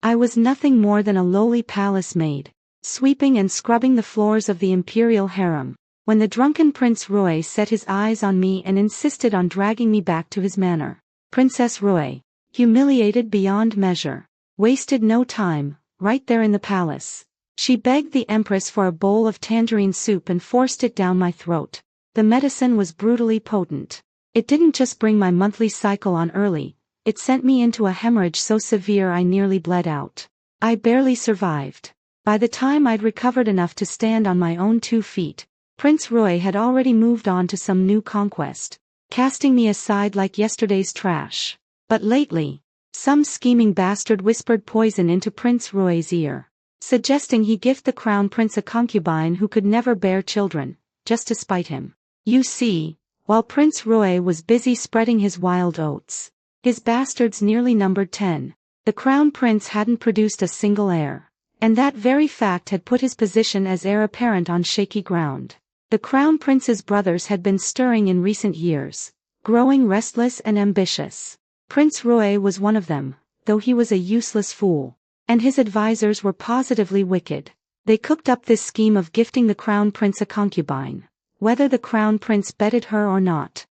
I was nothing more than a lowly palace maid, sweeping and scrubbing the floors of the imperial harem, when the drunken Prince Roy set his eyes on me and insisted on dragging me back to his manor. Princess Roy, humiliated beyond measure, wasted no time, right there in the palace. She begged the Empress for a bowl of tangerine soup and forced it down my throat. The medicine was brutally potent. It didn't just bring my monthly cycle on early, it sent me into a hemorrhage so severe I nearly bled out. I barely survived. By the time I'd recovered enough to stand on my own 2 feet, Prince Roy had already moved on to some new conquest, casting me aside like yesterday's trash. But lately, some scheming bastard whispered poison into Prince Roy's ear, suggesting he gift the crown prince a concubine who could never bear children, just to spite him. You see, while Prince Roy was busy spreading his wild oats, his bastards nearly numbered 10. The crown prince hadn't produced a single heir, and that very fact had put his position as heir apparent on shaky ground. The crown prince's brothers had been stirring in recent years, growing restless and ambitious. Prince Roy was one of them, though he was a useless fool, and his advisors were positively wicked. They cooked up this scheme of gifting the crown prince a concubine, whether the crown prince betted her or not.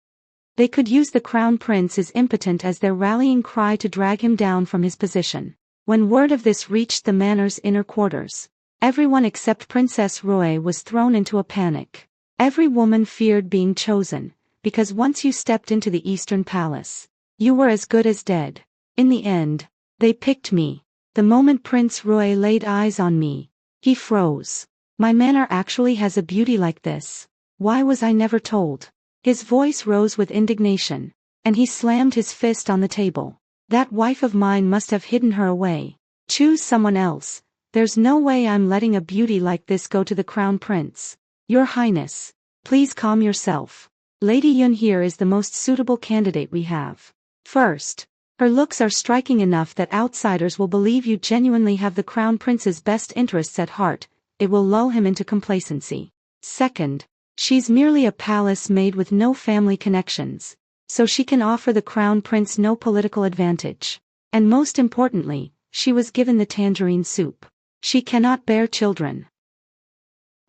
They could use the crown prince as impotent as their rallying cry to drag him down from his position. When word of this reached the manor's inner quarters, everyone except Princess Roy was thrown into a panic. Every woman feared being chosen, because once you stepped into the Eastern Palace, you were as good as dead. In the end, they picked me. The moment Prince Roy laid eyes on me, he froze. My manor actually has a beauty like this. Why was I never told? His voice rose with indignation, and he slammed his fist on the table. That wife of mine must have hidden her away. Choose someone else. There's no way I'm letting a beauty like this go to the crown prince. Your Highness, please calm yourself. Lady Yun here is the most suitable candidate we have. First, her looks are striking enough that outsiders will believe you genuinely have the crown prince's best interests at heart. It will lull him into complacency. Second, she's merely a palace maid with no family connections, so she can offer the crown prince no political advantage. And most importantly, she was given the tangerine soup. She cannot bear children.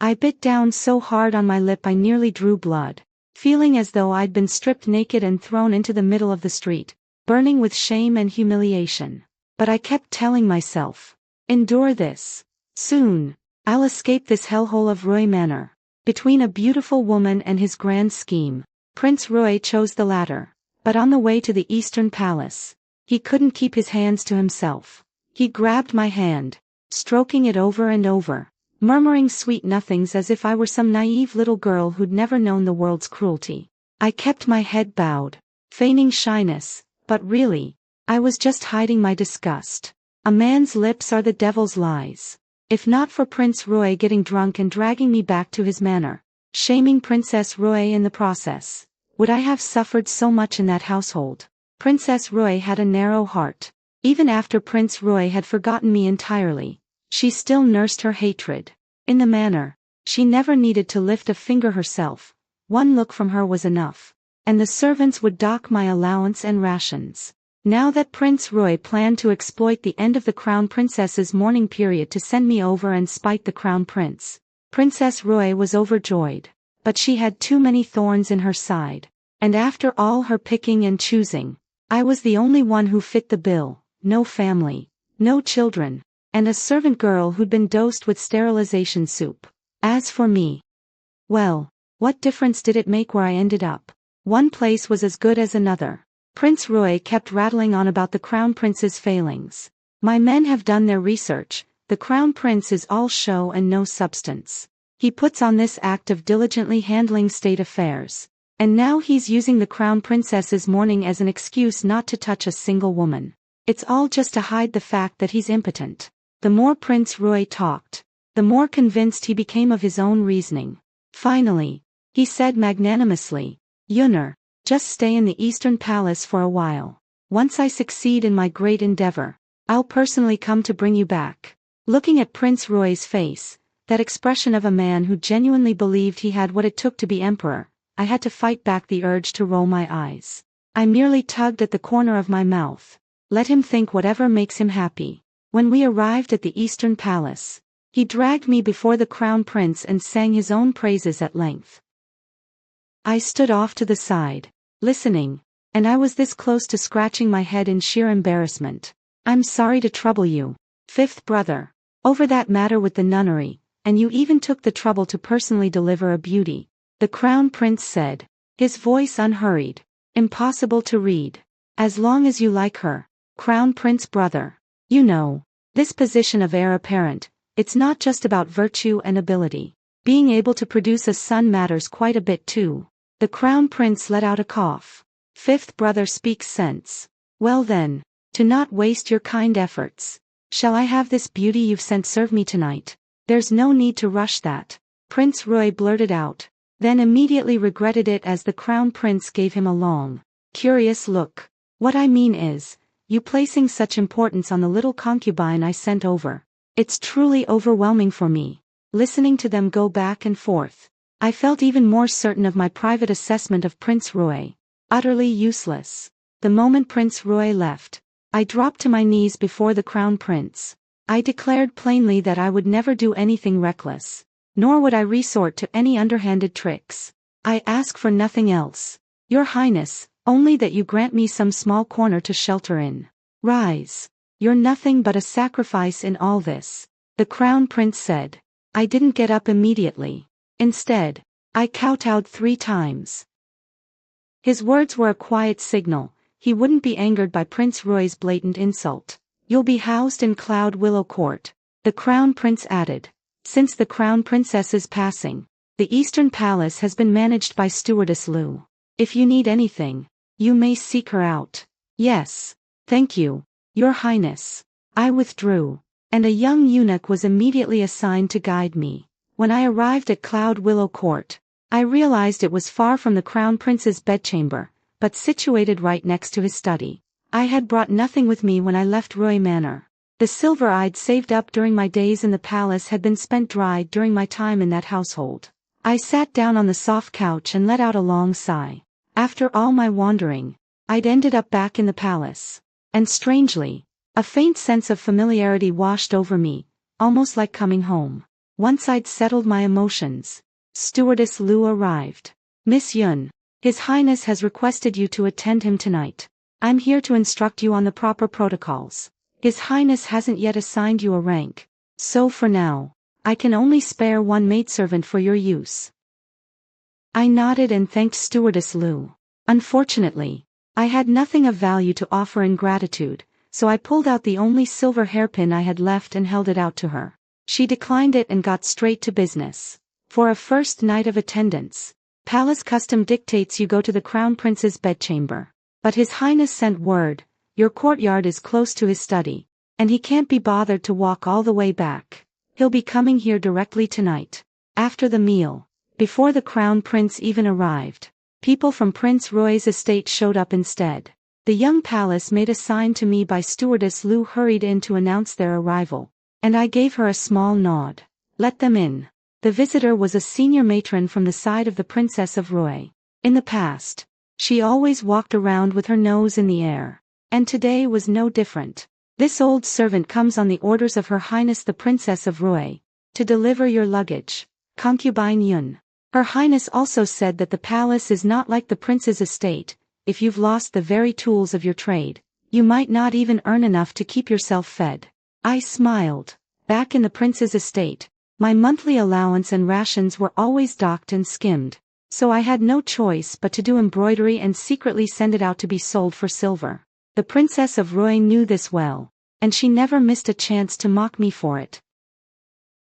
I bit down so hard on my lip I nearly drew blood, feeling as though I'd been stripped naked and thrown into the middle of the street, burning with shame and humiliation. But I kept telling myself, endure this. Soon, I'll escape this hellhole of Roy Manor. Between a beautiful woman and his grand scheme, Prince Roy chose the latter. But on the way to the Eastern Palace, he couldn't keep his hands to himself. He grabbed my hand, stroking it over and over, murmuring sweet nothings as if I were some naive little girl who'd never known the world's cruelty. I kept my head bowed, feigning shyness, but really, I was just hiding my disgust. A man's lips are the devil's lies. If not for Prince Roy getting drunk and dragging me back to his manor, shaming Princess Roy in the process, would I have suffered so much in that household? Princess Roy had a narrow heart. Even after Prince Roy had forgotten me entirely, she still nursed her hatred. In the manor, she never needed to lift a finger herself. One look from her was enough, and the servants would dock my allowance and rations. Now that Prince Roy planned to exploit the end of the crown princess's mourning period to send me over and spite the crown prince, Princess Roy was overjoyed. But she had too many thorns in her side, and after all her picking and choosing, I was the only one who fit the bill. No family, no children, and a servant girl who'd been dosed with sterilization soup. As for me, well, what difference did it make where I ended up? One place was as good as another. Prince Roy kept rattling on about the crown prince's failings. My men have done their research. The crown prince is all show and no substance. He puts on this act of diligently handling state affairs, and now he's using the crown princess's mourning as an excuse not to touch a single woman. It's all just to hide the fact that he's impotent. The more Prince Roy talked, the more convinced he became of his own reasoning. Finally, he said magnanimously, Yunner, just stay in the Eastern Palace for a while. Once I succeed in my great endeavor, I'll personally come to bring you back. Looking at Prince Roy's face, that expression of a man who genuinely believed he had what it took to be emperor, I had to fight back the urge to roll my eyes. I merely tugged at the corner of my mouth. Let him think whatever makes him happy. When we arrived at the Eastern Palace, he dragged me before the Crown Prince and sang his own praises at length. I stood off to the side, listening, and I was this close to scratching my head in sheer embarrassment. "I'm sorry to trouble you, fifth brother, over that matter with the nunnery, and you even took the trouble to personally deliver a beauty," the Crown Prince said, his voice unhurried. "Impossible to read. As long as you like her, Crown Prince brother. You know, this position of heir apparent, it's not just about virtue and ability. Being able to produce a son matters quite a bit too." The Crown Prince let out a cough. "Fifth brother speaks sense. Well then, to not waste your kind efforts, shall I have this beauty you've sent serve me tonight?" "There's no need to rush that," Prince Roy blurted out, then immediately regretted it as the Crown Prince gave him a long, curious look. "What I mean is, you placing such importance on the little concubine I sent over. It's truly overwhelming for me, listening to them go back and forth. I felt even more certain of my private assessment of Prince Roy. Utterly useless." The moment Prince Roy left, I dropped to my knees before the Crown Prince. I declared plainly that I would never do anything reckless, nor would I resort to any underhanded tricks. "I ask for nothing else, Your Highness, only that you grant me some small corner to shelter in. Rise. You're nothing but a sacrifice in all this," the Crown Prince said. I didn't get up immediately. Instead, I kowtowed 3 times. His words were a quiet signal. He wouldn't be angered by Prince Roy's blatant insult. "You'll be housed in Cloud Willow Court," the Crown Prince added. "Since the Crown Princess's passing, the Eastern Palace has been managed by Stewardess Lu. If you need anything, you may seek her out." "Yes, thank you, Your Highness." I withdrew, and a young eunuch was immediately assigned to guide me. When I arrived at Cloud Willow Court, I realized it was far from the Crown Prince's bedchamber, but situated right next to his study. I had brought nothing with me when I left Roy Manor. The silver I'd saved up during my days in the palace had been spent dry during my time in that household. I sat down on the soft couch and let out a long sigh. After all my wandering, I'd ended up back in the palace. And strangely, a faint sense of familiarity washed over me, almost like coming home. Once I'd settled my emotions, Stewardess Lu arrived. "Miss Yun, His Highness has requested you to attend him tonight. I'm here to instruct you on the proper protocols. His Highness hasn't yet assigned you a rank, so for now, I can only spare 1 maidservant for your use." I nodded and thanked Stewardess Lu. Unfortunately, I had nothing of value to offer in gratitude, so I pulled out the only silver hairpin I had left and held it out to her. She declined it and got straight to business. "For a first night of attendance, palace custom dictates you go to the Crown Prince's bedchamber. But His Highness sent word, your courtyard is close to his study, and he can't be bothered to walk all the way back. He'll be coming here directly tonight." After the meal, before the Crown Prince even arrived, people from Prince Roy's estate showed up instead. The young palace maid assigned to me by Stewardess Lu hurried in to announce their arrival, and I gave her a small nod. "Let them in." The visitor was a senior matron from the side of the Princess of Roy. In the past, she always walked around with her nose in the air, and today was no different. "This old servant comes on the orders of Her Highness the Princess of Roy, to deliver your luggage, Concubine Yun. Her Highness also said that the palace is not like the prince's estate. If you've lost the very tools of your trade, you might not even earn enough to keep yourself fed." I smiled. Back in the prince's estate, my monthly allowance and rations were always docked and skimmed, so I had no choice but to do embroidery and secretly send it out to be sold for silver. The Princess of Roy knew this well, and she never missed a chance to mock me for it.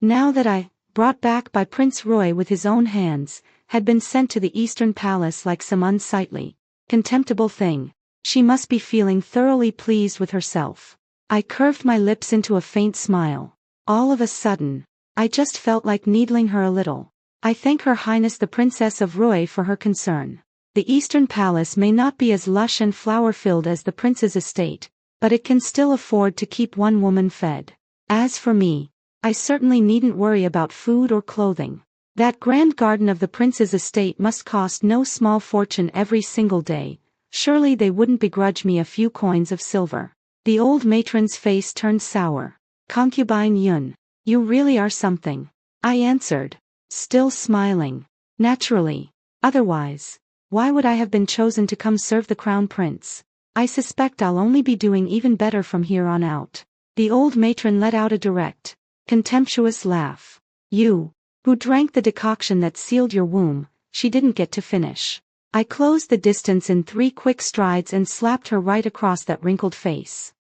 Now that I, brought back by Prince Roy with his own hands, had been sent to the Eastern Palace like some unsightly, contemptible thing, she must be feeling thoroughly pleased with herself. I curved my lips into a faint smile. All of a sudden, I just felt like needling her a little. "I thank Her Highness the Princess of Roy for her concern. The Eastern Palace may not be as lush and flower-filled as the prince's estate, but it can still afford to keep one woman fed. As for me, I certainly needn't worry about food or clothing. That grand garden of the prince's estate must cost no small fortune every single day. Surely they wouldn't begrudge me a few coins of silver." The old matron's face turned sour. Concubine Yun, you really are something, I answered, still smiling. Naturally. Otherwise, why would I have been chosen to come serve the crown prince? I suspect I'll only be doing even better from here on out. The old matron let out a direct, contemptuous laugh. You, who drank the decoction that sealed your womb, she didn't get to finish. I closed the distance in 3 quick strides and slapped her right across that wrinkled face.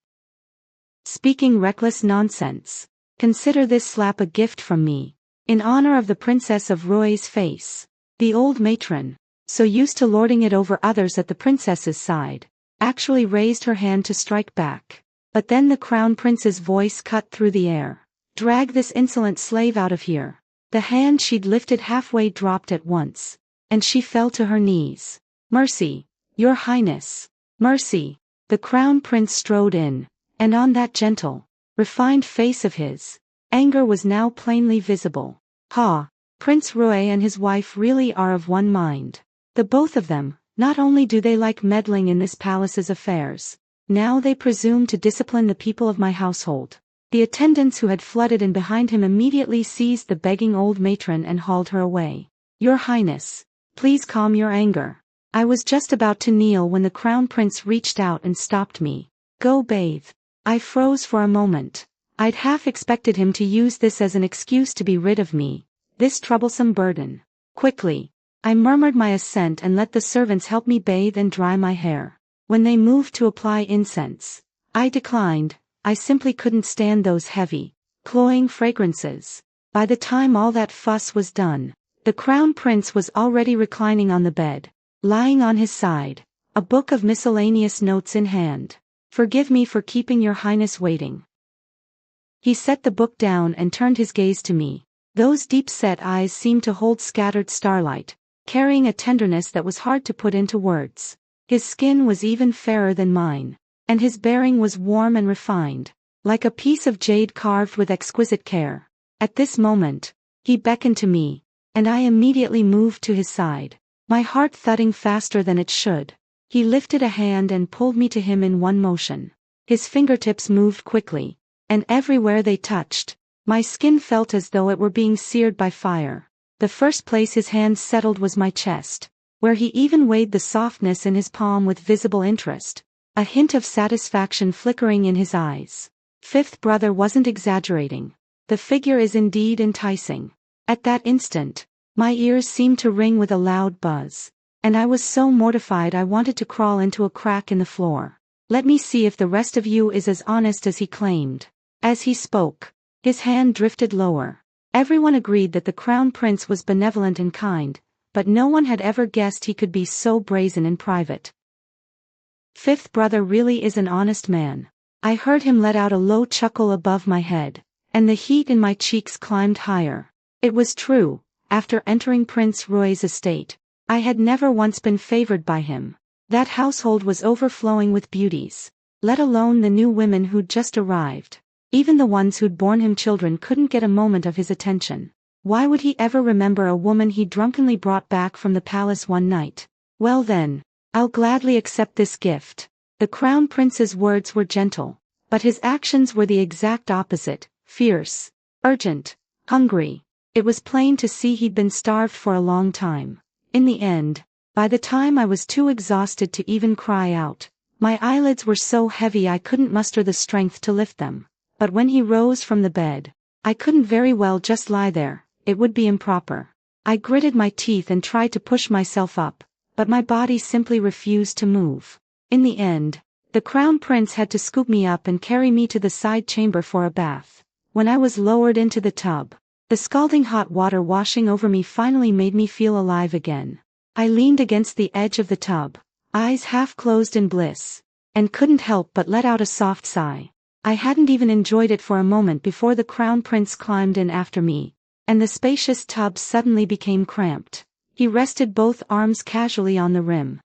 Speaking reckless nonsense. Consider this slap a gift from me, in honor of the Princess of Roy's face. The old matron, so used to lording it over others at the princess's side, actually raised her hand to strike back. But then the crown prince's voice cut through the air. Drag this insolent slave out of here. The hand she'd lifted halfway dropped at once, and she fell to her knees. Mercy, your highness. Mercy. The crown prince strode in, and on that gentle, refined face of his, anger was now plainly visible. Ha! Prince Roy and his wife really are of one mind. The both of them, not only do they like meddling in this palace's affairs, now they presume to discipline the people of my household. The attendants who had flooded in behind him immediately seized the begging old matron and hauled her away. Your highness, please calm your anger. I was just about to kneel when the crown prince reached out and stopped me. Go bathe. I froze for a moment. I'd half expected him to use this as an excuse to be rid of me, this troublesome burden. Quickly, I murmured my assent and let the servants help me bathe and dry my hair. When they moved to apply incense, I declined. I simply couldn't stand those heavy, cloying fragrances. By the time all that fuss was done, the crown prince was already reclining on the bed, lying on his side, a book of miscellaneous notes in hand. Forgive me for keeping your highness waiting. He set the book down and turned his gaze to me. Those deep-set eyes seemed to hold scattered starlight, carrying a tenderness that was hard to put into words. His skin was even fairer than mine, and his bearing was warm and refined, like a piece of jade carved with exquisite care. At this moment, he beckoned to me, and I immediately moved to his side, my heart thudding faster than it should. He lifted a hand and pulled me to him in one motion. His fingertips moved quickly, and everywhere they touched, my skin felt as though it were being seared by fire. The first place his hand settled was my chest, where he even weighed the softness in his palm with visible interest, a hint of satisfaction flickering in his eyes. Fifth brother wasn't exaggerating. The figure is indeed enticing. At that instant, my ears seemed to ring with a loud buzz, and I was so mortified I wanted to crawl into a crack in the floor. Let me see if the rest of you is as honest as he claimed. As he spoke, his hand drifted lower. Everyone agreed that the crown prince was benevolent and kind, but no one had ever guessed he could be so brazen in private. Fifth brother really is an honest man. I heard him let out a low chuckle above my head, and the heat in my cheeks climbed higher. It was true, after entering Prince Roy's estate, I had never once been favored by him. That household was overflowing with beauties, let alone the new women who'd just arrived. Even the ones who'd borne him children couldn't get a moment of his attention. Why would he ever remember a woman he drunkenly brought back from the palace one night? Well then, I'll gladly accept this gift. The crown prince's words were gentle, but his actions were the exact opposite, fierce, urgent, hungry. It was plain to see he'd been starved for a long time. In the end, by the time I was too exhausted to even cry out, my eyelids were so heavy I couldn't muster the strength to lift them. But when he rose from the bed, I couldn't very well just lie there, it would be improper. I gritted my teeth and tried to push myself up, but my body simply refused to move. In the end, the crown prince had to scoop me up and carry me to the side chamber for a bath. When I was lowered into the tub, the scalding hot water washing over me finally made me feel alive again. I leaned against the edge of the tub, eyes half closed in bliss, and couldn't help but let out a soft sigh. I hadn't even enjoyed it for a moment before the crown prince climbed in after me, and the spacious tub suddenly became cramped. He rested both arms casually on the rim,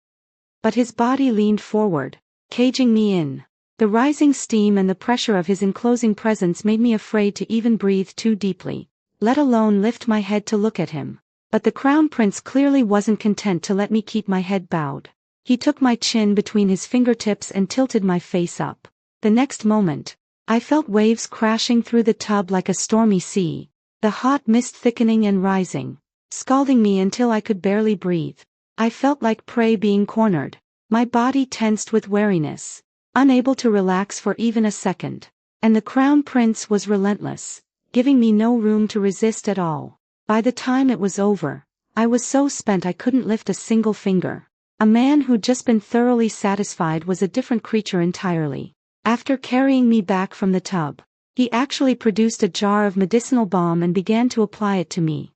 but his body leaned forward, caging me in. The rising steam and the pressure of his enclosing presence made me afraid to even breathe too deeply, let alone lift my head to look at him. But the crown prince clearly wasn't content to let me keep my head bowed. He took my chin between his fingertips and tilted my face up. The next moment, I felt waves crashing through the tub like a stormy sea, the hot mist thickening and rising, scalding me until I could barely breathe. I felt like prey being cornered, my body tensed with wariness, unable to relax for even a second. And the Crown Prince was relentless, giving me no room to resist at all. By the time it was over, I was so spent I couldn't lift a single finger. A man who'd just been thoroughly satisfied was a different creature entirely. After carrying me back from the tub, he actually produced a jar of medicinal balm and began to apply it to me.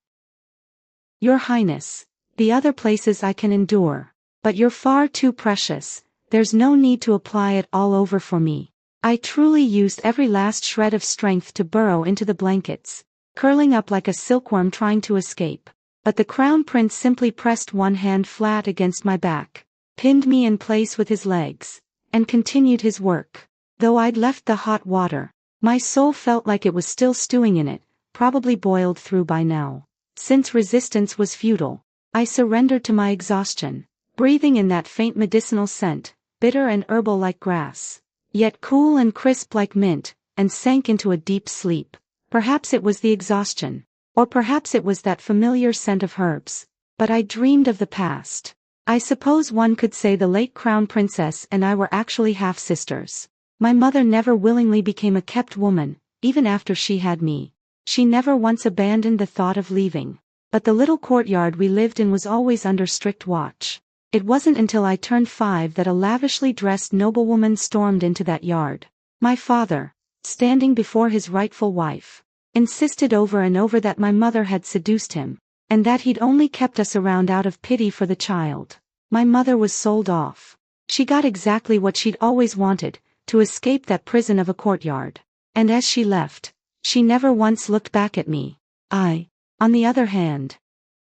"Your Highness, the other places I can endure, but you're far too precious, there's no need to apply it all over for me." I truly used every last shred of strength to burrow into the blankets, curling up like a silkworm trying to escape. But the Crown Prince simply pressed one hand flat against my back, pinned me in place with his legs, and continued his work. Though I'd left the hot water, my soul felt like it was still stewing in it, probably boiled through by now. Since resistance was futile, I surrendered to my exhaustion, breathing in that faint medicinal scent, bitter and herbal like grass, yet cool and crisp like mint, and sank into a deep sleep. Perhaps it was the exhaustion, or perhaps it was that familiar scent of herbs, but I dreamed of the past. I suppose one could say the late Crown Princess and I were actually half-sisters. My mother never willingly became a kept woman, even after she had me. She never once abandoned the thought of leaving. But the little courtyard we lived in was always under strict watch. It wasn't until I turned 5 that a lavishly dressed noblewoman stormed into that yard. My father, standing before his rightful wife, insisted over and over that my mother had seduced him, and that he'd only kept us around out of pity for the child. My mother was sold off. She got exactly what she'd always wanted, to escape that prison of a courtyard. And as she left, she never once looked back at me. I, on the other hand,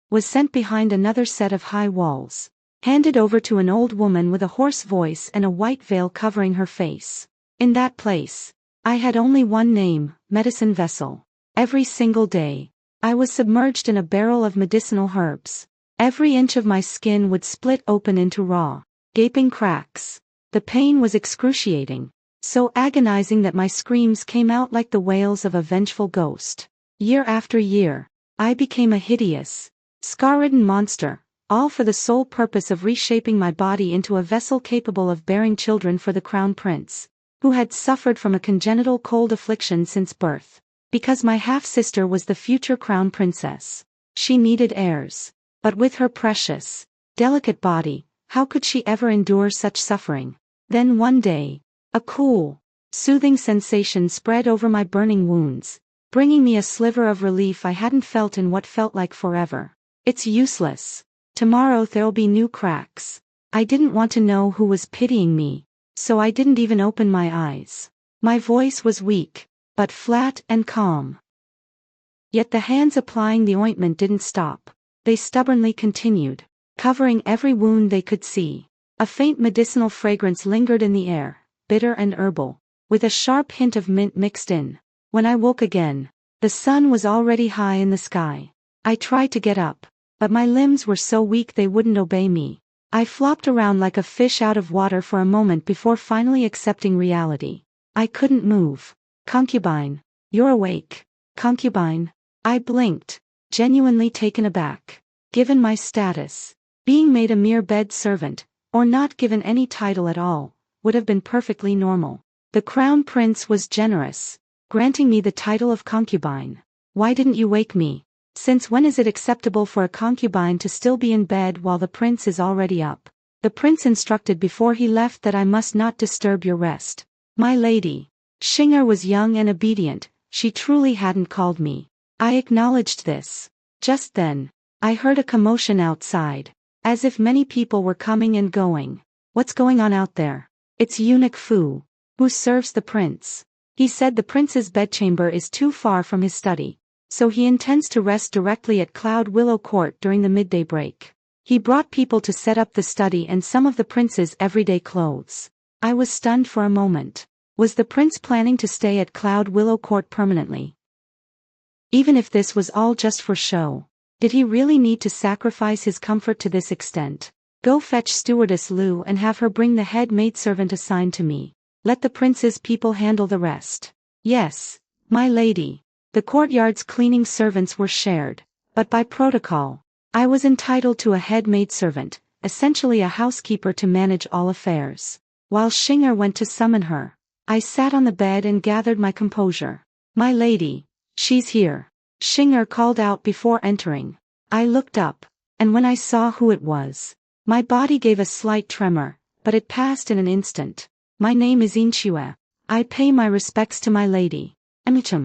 was sent behind another set of high walls, handed over to an old woman with a hoarse voice and a white veil covering her face. In that place, I had only one name, medicine vessel. Every single day, I was submerged in a barrel of medicinal herbs. Every inch of my skin would split open into raw, gaping cracks. The pain was excruciating, so agonizing that my screams came out like the wails of a vengeful ghost. Year after year, I became a hideous, scar-ridden monster, all for the sole purpose of reshaping my body into a vessel capable of bearing children for the Crown Prince, who had suffered from a congenital cold affliction since birth. Because my half-sister was the future Crown Princess, she needed heirs. But with her precious, delicate body, how could she ever endure such suffering? Then one day, a cool, soothing sensation spread over my burning wounds, bringing me a sliver of relief I hadn't felt in what felt like forever. "It's useless. Tomorrow there'll be new cracks." I didn't want to know who was pitying me, so I didn't even open my eyes. My voice was weak, but flat and calm. Yet the hands applying the ointment didn't stop. They stubbornly continued, covering every wound they could see. A faint medicinal fragrance lingered in the air, bitter and herbal, with a sharp hint of mint mixed in. When I woke again, the sun was already high in the sky. I tried to get up, but my limbs were so weak they wouldn't obey me. I flopped around like a fish out of water for a moment before finally accepting reality. I couldn't move. "Concubine, you're awake." "Concubine?" I blinked, genuinely taken aback. Given my status, being made a mere bed servant, or not given any title at all, would have been perfectly normal. The Crown Prince was generous, granting me the title of concubine. "Why didn't you wake me? Since when is it acceptable for a concubine to still be in bed while the prince is already up?" "The prince instructed before he left that I must not disturb your rest, my lady." Xinger was young and obedient, she truly hadn't called me. I acknowledged this. Just then, I heard a commotion outside, as if many people were coming and going. "What's going on out there?" "It's Eunuch Fu, who serves the prince. He said the prince's bedchamber is too far from his study, so he intends to rest directly at Cloud Willow Court during the midday break. He brought people to set up the study and some of the prince's everyday clothes." I was stunned for a moment. Was the prince planning to stay at Cloud Willow Court permanently? Even if this was all just for show, did he really need to sacrifice his comfort to this extent? "Go fetch stewardess Lu and have her bring the head maidservant assigned to me." Let the prince's people handle the rest. Yes, my lady. The courtyard's cleaning servants were shared, but by protocol, I was entitled to a head maidservant, essentially a housekeeper to manage all affairs. While Xinger went to summon her, I sat on the bed and gathered my composure. My lady, she's here. Xinger called out before entering. I looked up, and when I saw who it was, my body gave a slight tremor, but it passed in an instant. My name is him.A. I pay my respects to my lady. Enrich.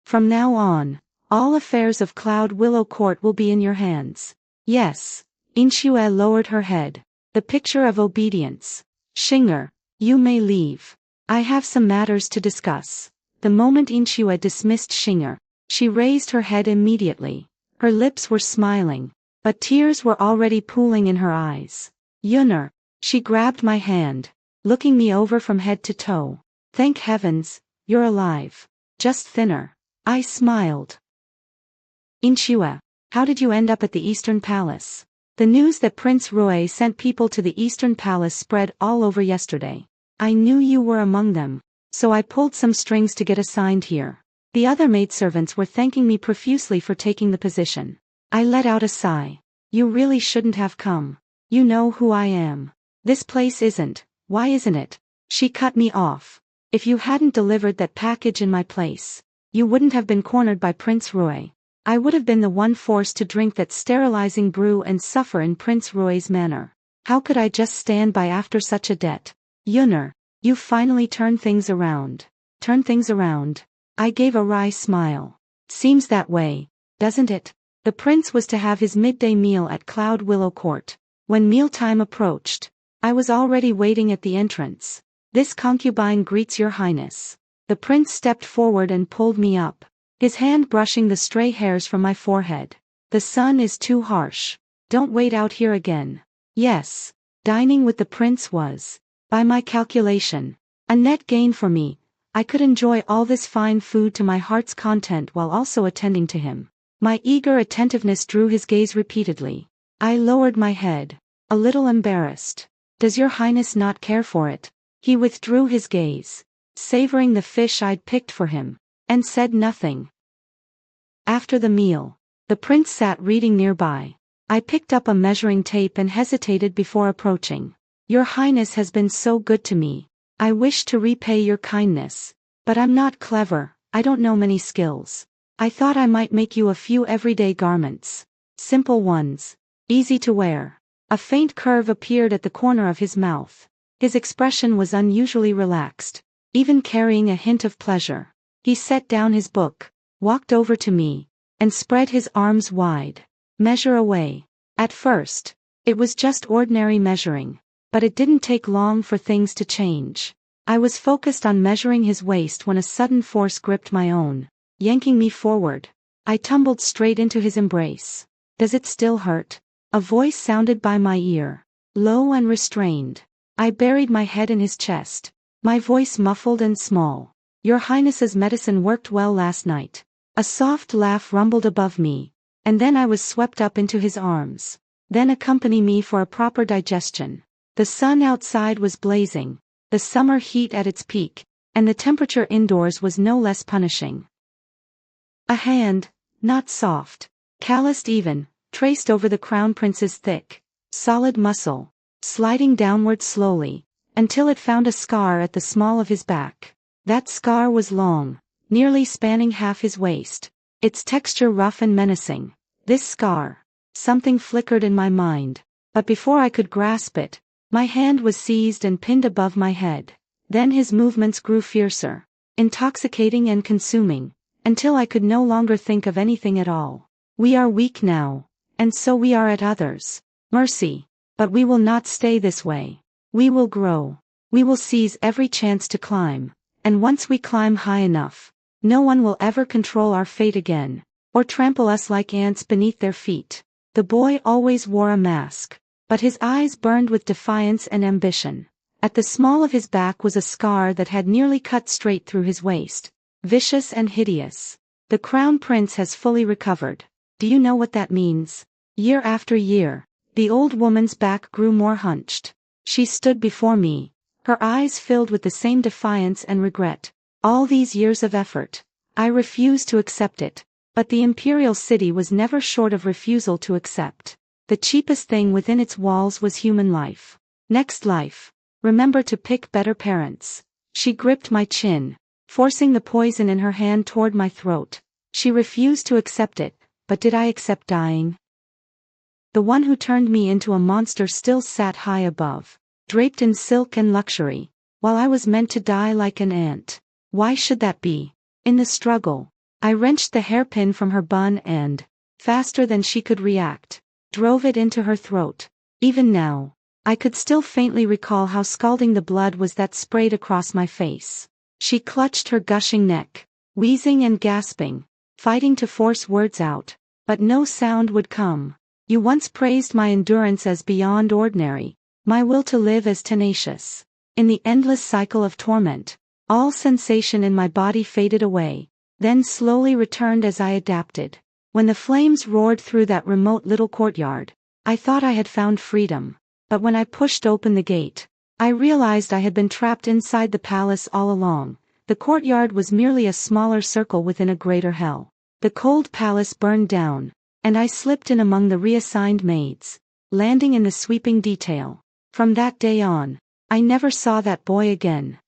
From now on, all affairs of Cloud Willow Court will be in your hands. Yes. him.A lowered her head. The picture of obedience. Xinger, you may leave. I have some matters to discuss. The moment him.A dismissed Xinger, she raised her head immediately. Her lips were smiling, but tears were already pooling in her eyes. Yunner, she grabbed my hand, looking me over from head to toe. Thank heavens, you're alive. Just thinner. I smiled. him.A, how did you end up at the Eastern Palace? The news that Prince Roy sent people to the Eastern Palace spread all over yesterday. I knew you were among them, so I pulled some strings to get assigned here. The other maidservants were thanking me profusely for taking the position. I let out a sigh. You really shouldn't have come. You know who I am. This place isn't. Why isn't it? She cut me off. If you hadn't delivered that package in my place, you wouldn't have been cornered by Prince Roy. I would have been the one forced to drink that sterilizing brew and suffer in Prince Roy's manner. How could I just stand by after such a debt? Yunner, you finally turned things around. Turn things around. I gave a wry smile. Seems that way, doesn't it? The prince was to have his midday meal at Cloud Willow Court. When mealtime approached, I was already waiting at the entrance. This concubine greets your highness. The prince stepped forward and pulled me up, his hand brushing the stray hairs from my forehead. The sun is too harsh. Don't wait out here again. Yes, dining with the prince was, by my calculation, a net gain for me. I could enjoy all this fine food to my heart's content while also attending to him. My eager attentiveness drew his gaze repeatedly. I lowered my head, a little embarrassed. Does your highness not care for it? He withdrew his gaze, savoring the fish I'd picked for him, and said nothing. After the meal, the prince sat reading nearby. I picked up a measuring tape and hesitated before approaching. Your highness has been so good to me. I wish to repay your kindness, but I'm not clever, I don't know many skills. I thought I might make you a few everyday garments. Simple ones, easy to wear. A faint curve appeared at the corner of his mouth. His expression was unusually relaxed, even carrying a hint of pleasure. He set down his book, walked over to me, and spread his arms wide. Measure away. At first, it was just ordinary measuring. But it didn't take long for things to change. I was focused on measuring his waist when a sudden force gripped my own, yanking me forward. I tumbled straight into his embrace. Does it still hurt? A voice sounded by my ear, low and restrained. I buried my head in his chest, my voice muffled and small. Your highness's medicine worked well last night. A soft laugh rumbled above me, and then I was swept up into his arms. Then accompany me for a proper digestion. The sun outside was blazing, the summer heat at its peak, and the temperature indoors was no less punishing. A hand, not soft, calloused even, traced over the crown prince's thick, solid muscle, sliding downward slowly, until it found a scar at the small of his back. That scar was long, nearly spanning half his waist, its texture rough and menacing. This scar, something flickered in my mind, but before I could grasp it, my hand was seized and pinned above my head. Then his movements grew fiercer, intoxicating and consuming, until I could no longer think of anything at all. We are weak now, and so we are at others. Mercy. But we will not stay this way. We will grow. We will seize every chance to climb, and once we climb high enough, no one will ever control our fate again, or trample us like ants beneath their feet. The boy always wore a mask, but his eyes burned with defiance and ambition. At the small of his back was a scar that had nearly cut straight through his waist, vicious and hideous. The crown prince has fully recovered. Do you know what that means? Year after year, the old woman's back grew more hunched. She stood before me, Her eyes filled with the same defiance and regret. All these years of effort. I refused to accept it. But the imperial city was never short of refusal to accept. The cheapest thing within its walls was human life. Next life. Remember to pick better parents. She gripped my chin, forcing the poison in her hand toward my throat. She refused to accept it, but did I accept dying? The one who turned me into a monster still sat high above, draped in silk and luxury, while I was meant to die like an ant. Why should that be? In the struggle, I wrenched the hairpin from her bun and, faster than she could react, drove it into her throat. Even now, I could still faintly recall how scalding the blood was that sprayed across my face. She clutched her gushing neck, wheezing and gasping, fighting to force words out, but no sound would come. You once praised my endurance as beyond ordinary, my will to live as tenacious. In the endless cycle of torment, all sensation in my body faded away, then slowly returned as I adapted. When the flames roared through that remote little courtyard, I thought I had found freedom. But when I pushed open the gate, I realized I had been trapped inside the palace all along. The courtyard was merely a smaller circle within a greater hell. The cold palace burned down, and I slipped in among the reassigned maids, landing in the sweeping detail. From that day on, I never saw that boy again.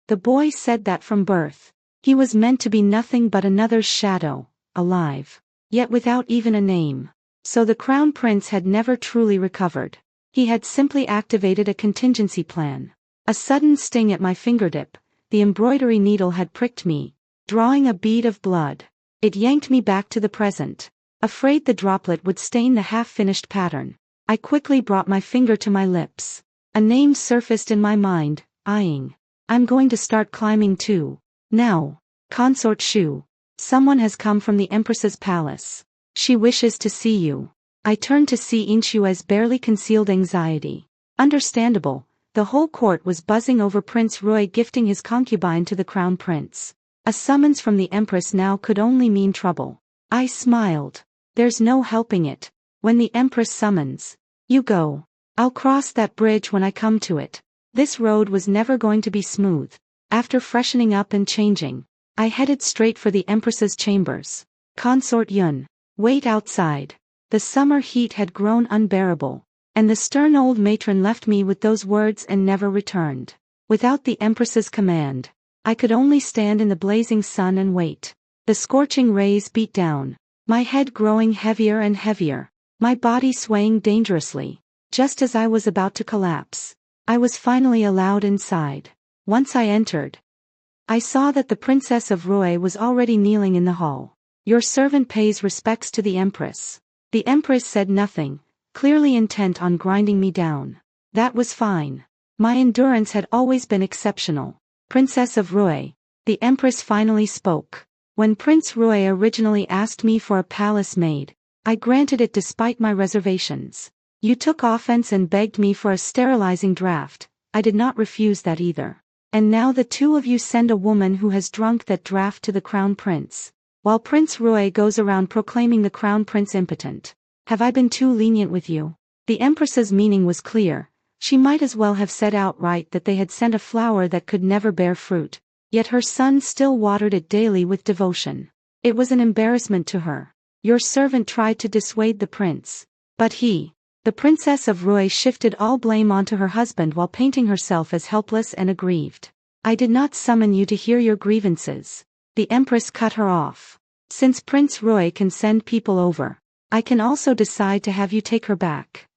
The boy said that from birth, he was meant to be nothing but another's shadow, alive, yet without even a name. So the crown prince had never truly recovered. He had simply activated a contingency plan. A sudden sting at my fingertip, the embroidery needle had pricked me, drawing a bead of blood. It yanked me back to the present. Afraid the droplet would stain the half-finished pattern, I quickly brought my finger to my lips. A name surfaced in my mind, eyeing. I'm going to start climbing too. Now. Consort Shu. Someone has come from the Empress's palace. She wishes to see you. I turned to see Inshua's barely concealed anxiety. Understandable, the whole court was buzzing over Prince Rui gifting his concubine to the crown prince. A summons from the Empress now could only mean trouble. I smiled. There's no helping it. When the Empress summons, you go. I'll cross that bridge when I come to it. This road was never going to be smooth. After freshening up and changing, I headed straight for the Empress's chambers. Consort Yun, wait outside. The summer heat had grown unbearable, and the stern old matron left me with those words and never returned. Without the Empress's command, I could only stand in the blazing sun and wait. The scorching rays beat down, my head growing heavier and heavier, my body swaying dangerously. Just as I was about to collapse, I was finally allowed inside. Once I entered, I saw that the Princess of Rui was already kneeling in the hall. Your servant pays respects to the Empress. The Empress said nothing, clearly intent on grinding me down. That was fine. My endurance had always been exceptional. Princess of Rui. The Empress finally spoke. When Prince Rui originally asked me for a palace maid, I granted it despite my reservations. You took offense and begged me for a sterilizing draft. I did not refuse that either. And now the two of you send a woman who has drunk that draft to the crown prince, while Prince Rui goes around proclaiming the crown prince impotent. Have I been too lenient with you? The Empress's meaning was clear. She might as well have said outright that they had sent a flower that could never bear fruit, yet her son still watered it daily with devotion. It was an embarrassment to her. Your servant tried to dissuade the prince, but the Princess of Rui shifted all blame onto her husband while painting herself as helpless and aggrieved. I did not summon you to hear your grievances. The Empress cut her off. Since Prince Rui can send people over, I can also decide to have you take her back.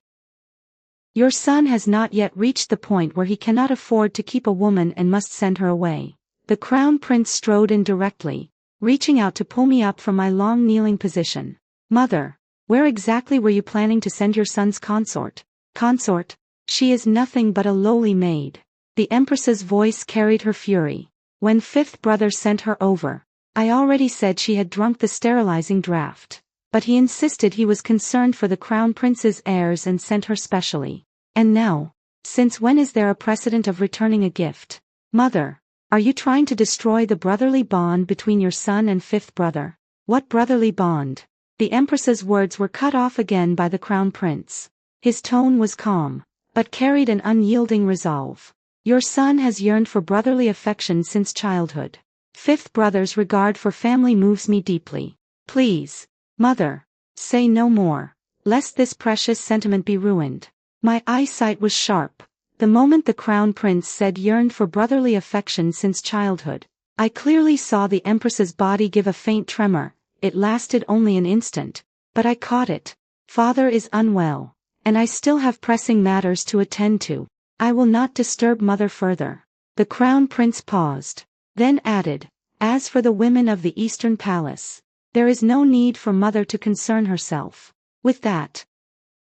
Your son has not yet reached the point where he cannot afford to keep a woman and must send her away. The crown prince strode in directly, reaching out to pull me up from my long kneeling position. Mother, where exactly were you planning to send your son's consort? Consort? She is nothing but a lowly maid. The Empress's voice carried her fury. When fifth brother sent her over, I already said she had drunk the sterilizing draft. But he insisted he was concerned for the crown prince's heirs and sent her specially. And now, since when is there a precedent of returning a gift? Mother, are you trying to destroy the brotherly bond between your son and fifth brother? What brotherly bond? The Empress's words were cut off again by the crown prince. His tone was calm, but carried an unyielding resolve. Your son has yearned for brotherly affection since childhood. Fifth brother's regard for family moves me deeply. Please, mother, say no more, lest this precious sentiment be ruined. My eyesight was sharp. The moment the crown prince said yearned for brotherly affection since childhood, I clearly saw the empress's body give a faint tremor. It lasted only an instant, but I caught it. Father is unwell, and I still have pressing matters to attend to. I will not disturb mother further. The crown prince paused, then added, as for the women of the Eastern Palace, there is no need for mother to concern herself. With that,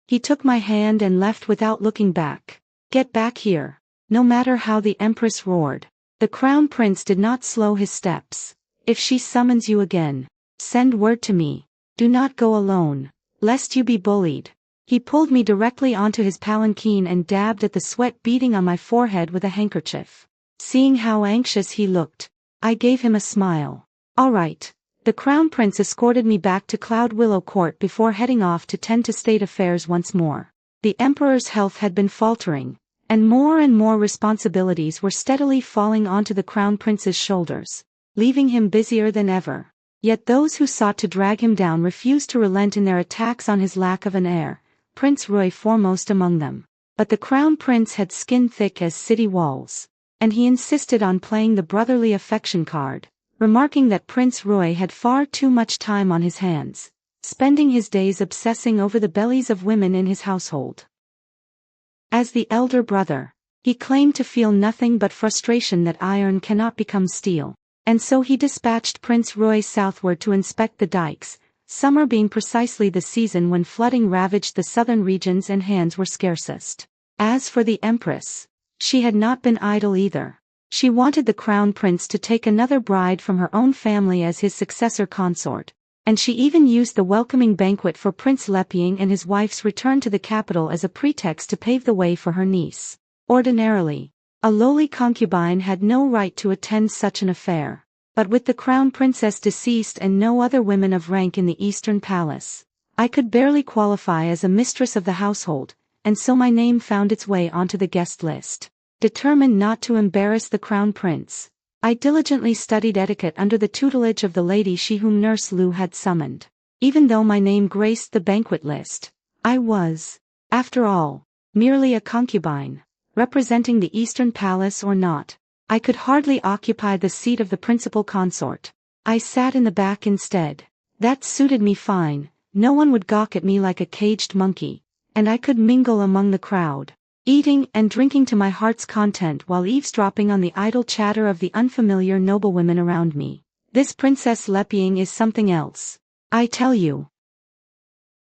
he took my hand and left without looking back. Get back here. No matter how the empress roared, the crown prince did not slow his steps. If she summons you again, send word to me. Do not go alone, lest you be bullied. He pulled me directly onto his palanquin and dabbed at the sweat beading on my forehead with a handkerchief. Seeing how anxious he looked, I gave him a smile. All right. The crown prince escorted me back to Cloud Willow Court before heading off to tend to state affairs once more. The emperor's health had been faltering, and more responsibilities were steadily falling onto the crown prince's shoulders, leaving him busier than ever. Yet those who sought to drag him down refused to relent in their attacks on his lack of an heir, Prince Roy foremost among them. But the crown prince had skin thick as city walls, and he insisted on playing the brotherly affection card, remarking that Prince Roy had far too much time on his hands, spending his days obsessing over the bellies of women in his household. As the elder brother, he claimed to feel nothing but frustration that iron cannot become steel, and so he dispatched Prince Roy southward to inspect the dikes, summer being precisely the season when flooding ravaged the southern regions and hands were scarcest. As for the empress, she had not been idle either. She wanted the crown prince to take another bride from her own family as his successor consort, and she even used the welcoming banquet for Prince Leping and his wife's return to the capital as a pretext to pave the way for her niece. Ordinarily, a lowly concubine had no right to attend such an affair, but with the crown princess deceased and no other women of rank in the Eastern Palace, I could barely qualify as a mistress of the household, and so my name found its way onto the guest list. Determined not to embarrass the crown prince, I diligently studied etiquette under the tutelage of the lady she whom Nurse Lu had summoned. Even though my name graced the banquet list, I was, after all, merely a concubine, representing the Eastern Palace or not. I could hardly occupy the seat of the principal consort. I sat in the back instead. That suited me fine, no one would gawk at me like a caged monkey, and I could mingle among the crowd, eating and drinking to my heart's content while eavesdropping on the idle chatter of the unfamiliar noblewomen around me. This Princess Leping is something else, I tell you.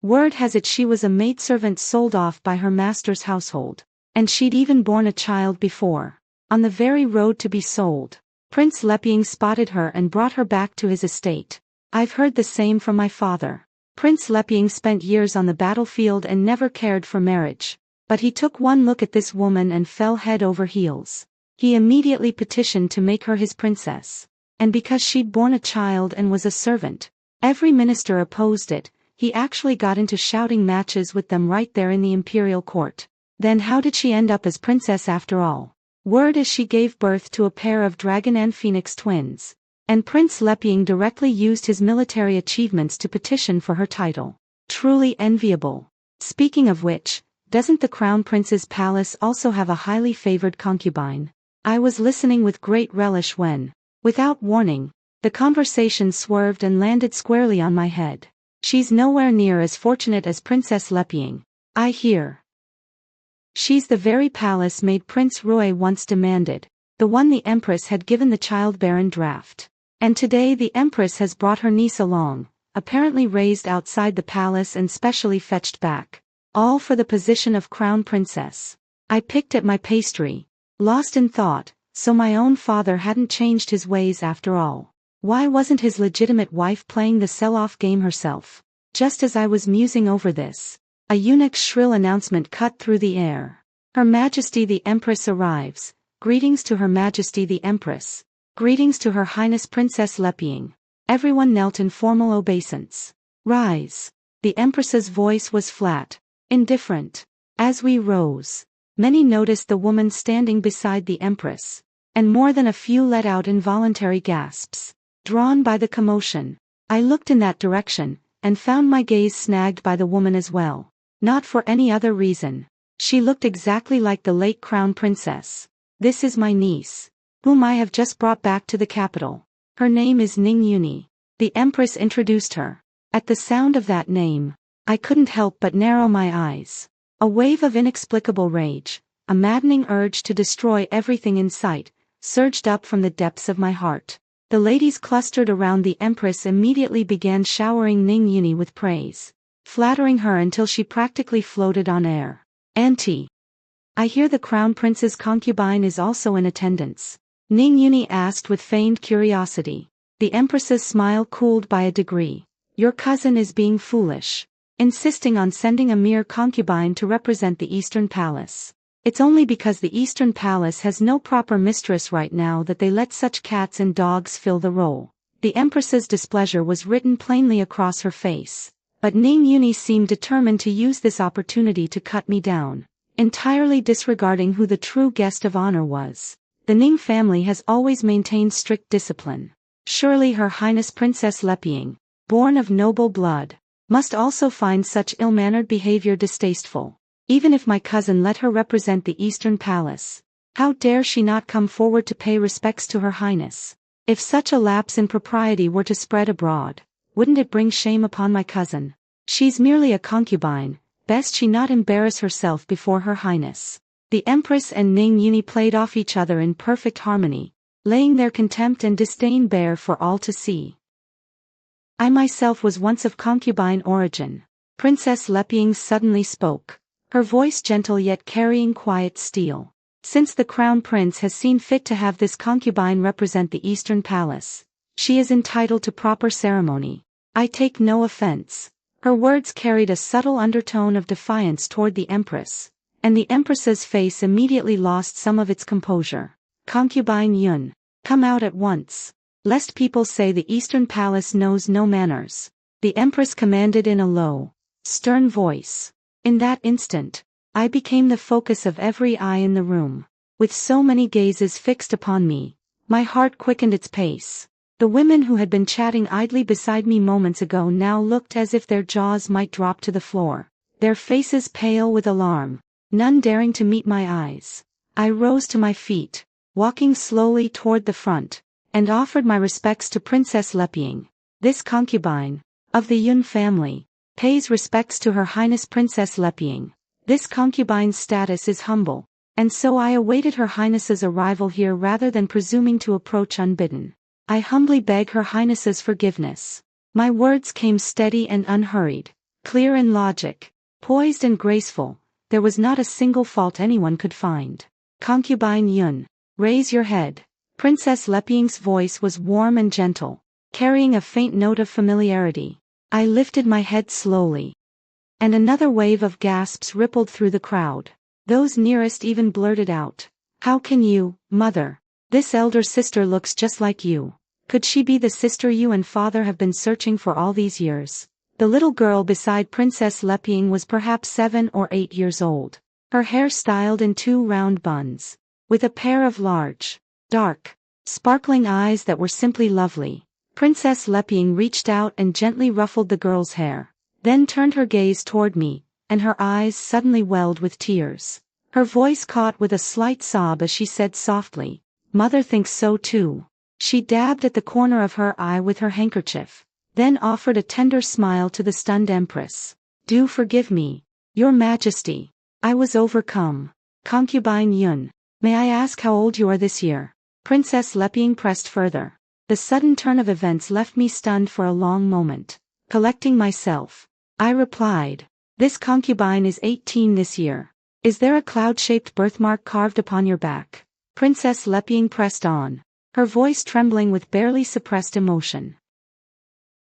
Word has it she was a maidservant sold off by her master's household, and she'd even borne a child before. On the very road to be sold, Prince Leping spotted her and brought her back to his estate. I've heard the same from my father. Prince Leping spent years on the battlefield and never cared for marriage. But he took one look at this woman and fell head over heels. He immediately petitioned to make her his princess. And because she'd borne a child and was a servant, every minister opposed it. He actually got into shouting matches with them right there in the imperial court. Then how did she end up as princess after all? Word is she gave birth to a pair of dragon and phoenix twins, and Prince Leping directly used his military achievements to petition for her title. Truly enviable. Speaking of which, doesn't the crown prince's palace also have a highly favored concubine? I was listening with great relish when, without warning, the conversation swerved and landed squarely on my head. She's nowhere near as fortunate as Princess Leping, I hear. She's the very palace maid Prince Roy once demanded, the one the Empress had given the childbearing draft. And today the Empress has brought her niece along, apparently raised outside the palace and specially fetched back. All for the position of crown princess. I picked at my pastry, lost in thought, so my own father hadn't changed his ways after all. Why wasn't his legitimate wife playing the sell-off game herself? Just as I was musing over this, a eunuch's shrill announcement cut through the air. Her Majesty the Empress arrives. Greetings to Her Majesty the Empress. Greetings to Her Highness Princess Leping. Everyone knelt in formal obeisance. Rise. The Empress's voice was flat, indifferent. As we rose, Many noticed the woman standing beside the empress, and more than a few let out involuntary gasps. Drawn by the commotion, I looked in that direction, and found my gaze snagged by the woman as well. Not for any other reason. She looked exactly like the late crown princess. This is my niece, whom I have just brought back to the capital. Her name is Ning. The empress introduced her. At the sound of that name, I couldn't help but narrow my eyes. A wave of inexplicable rage, a maddening urge to destroy everything in sight, surged up from the depths of my heart. The ladies clustered around the empress immediately began showering Ning with praise, flattering her until she practically floated on air. Auntie, I hear the crown prince's concubine is also in attendance. Ning asked with feigned curiosity. The empress's smile cooled by a degree. Your cousin is being foolish, insisting on sending a mere concubine to represent the Eastern Palace. It's only because the Eastern Palace has no proper mistress right now that they let such cats and dogs fill the role. The empress's displeasure was written plainly across her face. But Ning seemed determined to use this opportunity to cut me down, entirely disregarding who the true guest of honor was. The Ning family has always maintained strict discipline. Surely Her Highness Princess Leping, born of noble blood, must also find such ill-mannered behavior distasteful. Even if my cousin let her represent the Eastern Palace, how dare she not come forward to pay respects to Her Highness? If such a lapse in propriety were to spread abroad, wouldn't it bring shame upon my cousin? She's merely a concubine, best she not embarrass herself before Her Highness. The Empress and Ning played off each other in perfect harmony, laying their contempt and disdain bare for all to see. I myself was once of concubine origin. Princess Leping suddenly spoke, her voice gentle yet carrying quiet steel. Since the crown prince has seen fit to have this concubine represent the Eastern Palace, she is entitled to proper ceremony. I take no offense. Her words carried a subtle undertone of defiance toward the empress, and the empress's face immediately lost some of its composure. Concubine Yun, come out at once, lest people say the Eastern Palace knows no manners. The empress commanded in a low, stern voice. In that instant, I became the focus of every eye in the room. With so many gazes fixed upon me, my heart quickened its pace. The women who had been chatting idly beside me moments ago now looked as if their jaws might drop to the floor, their faces pale with alarm, none daring to meet my eyes. I rose to my feet, walking slowly toward the front, and offered my respects to Princess Leping. This concubine, of the Yun family, pays respects to Her Highness Princess Leping. This concubine's status is humble, and so I awaited Her Highness's arrival here rather than presuming to approach unbidden. I humbly beg Her Highness's forgiveness. My words came steady and unhurried, clear in logic, poised and graceful. There was not a single fault anyone could find. Concubine Yun, raise your head. Princess Leping's voice was warm and gentle, carrying a faint note of familiarity. I lifted my head slowly, and another wave of gasps rippled through the crowd. Those nearest even blurted out, "How can you, mother? This elder sister looks just like you. Could she be the sister you and father have been searching for all these years?" The little girl beside Princess Leping was perhaps 7 or 8 years old, her hair styled in 2 round buns, with a pair of large, dark, sparkling eyes that were simply lovely. Princess Leping reached out and gently ruffled the girl's hair, then turned her gaze toward me, and her eyes suddenly welled with tears. Her voice caught with a slight sob as she said softly, "Mother thinks so too." She dabbed at the corner of her eye with her handkerchief, then offered a tender smile to the stunned empress. "Do forgive me, Your Majesty. I was overcome." Concubine Yun, may I ask how old you are this year? Princess Leping pressed further. The sudden turn of events left me stunned for a long moment. Collecting myself, I replied, "This concubine is 18 this year. Is there a cloud-shaped birthmark carved upon your back?" Princess Leping pressed on, her voice trembling with barely suppressed emotion.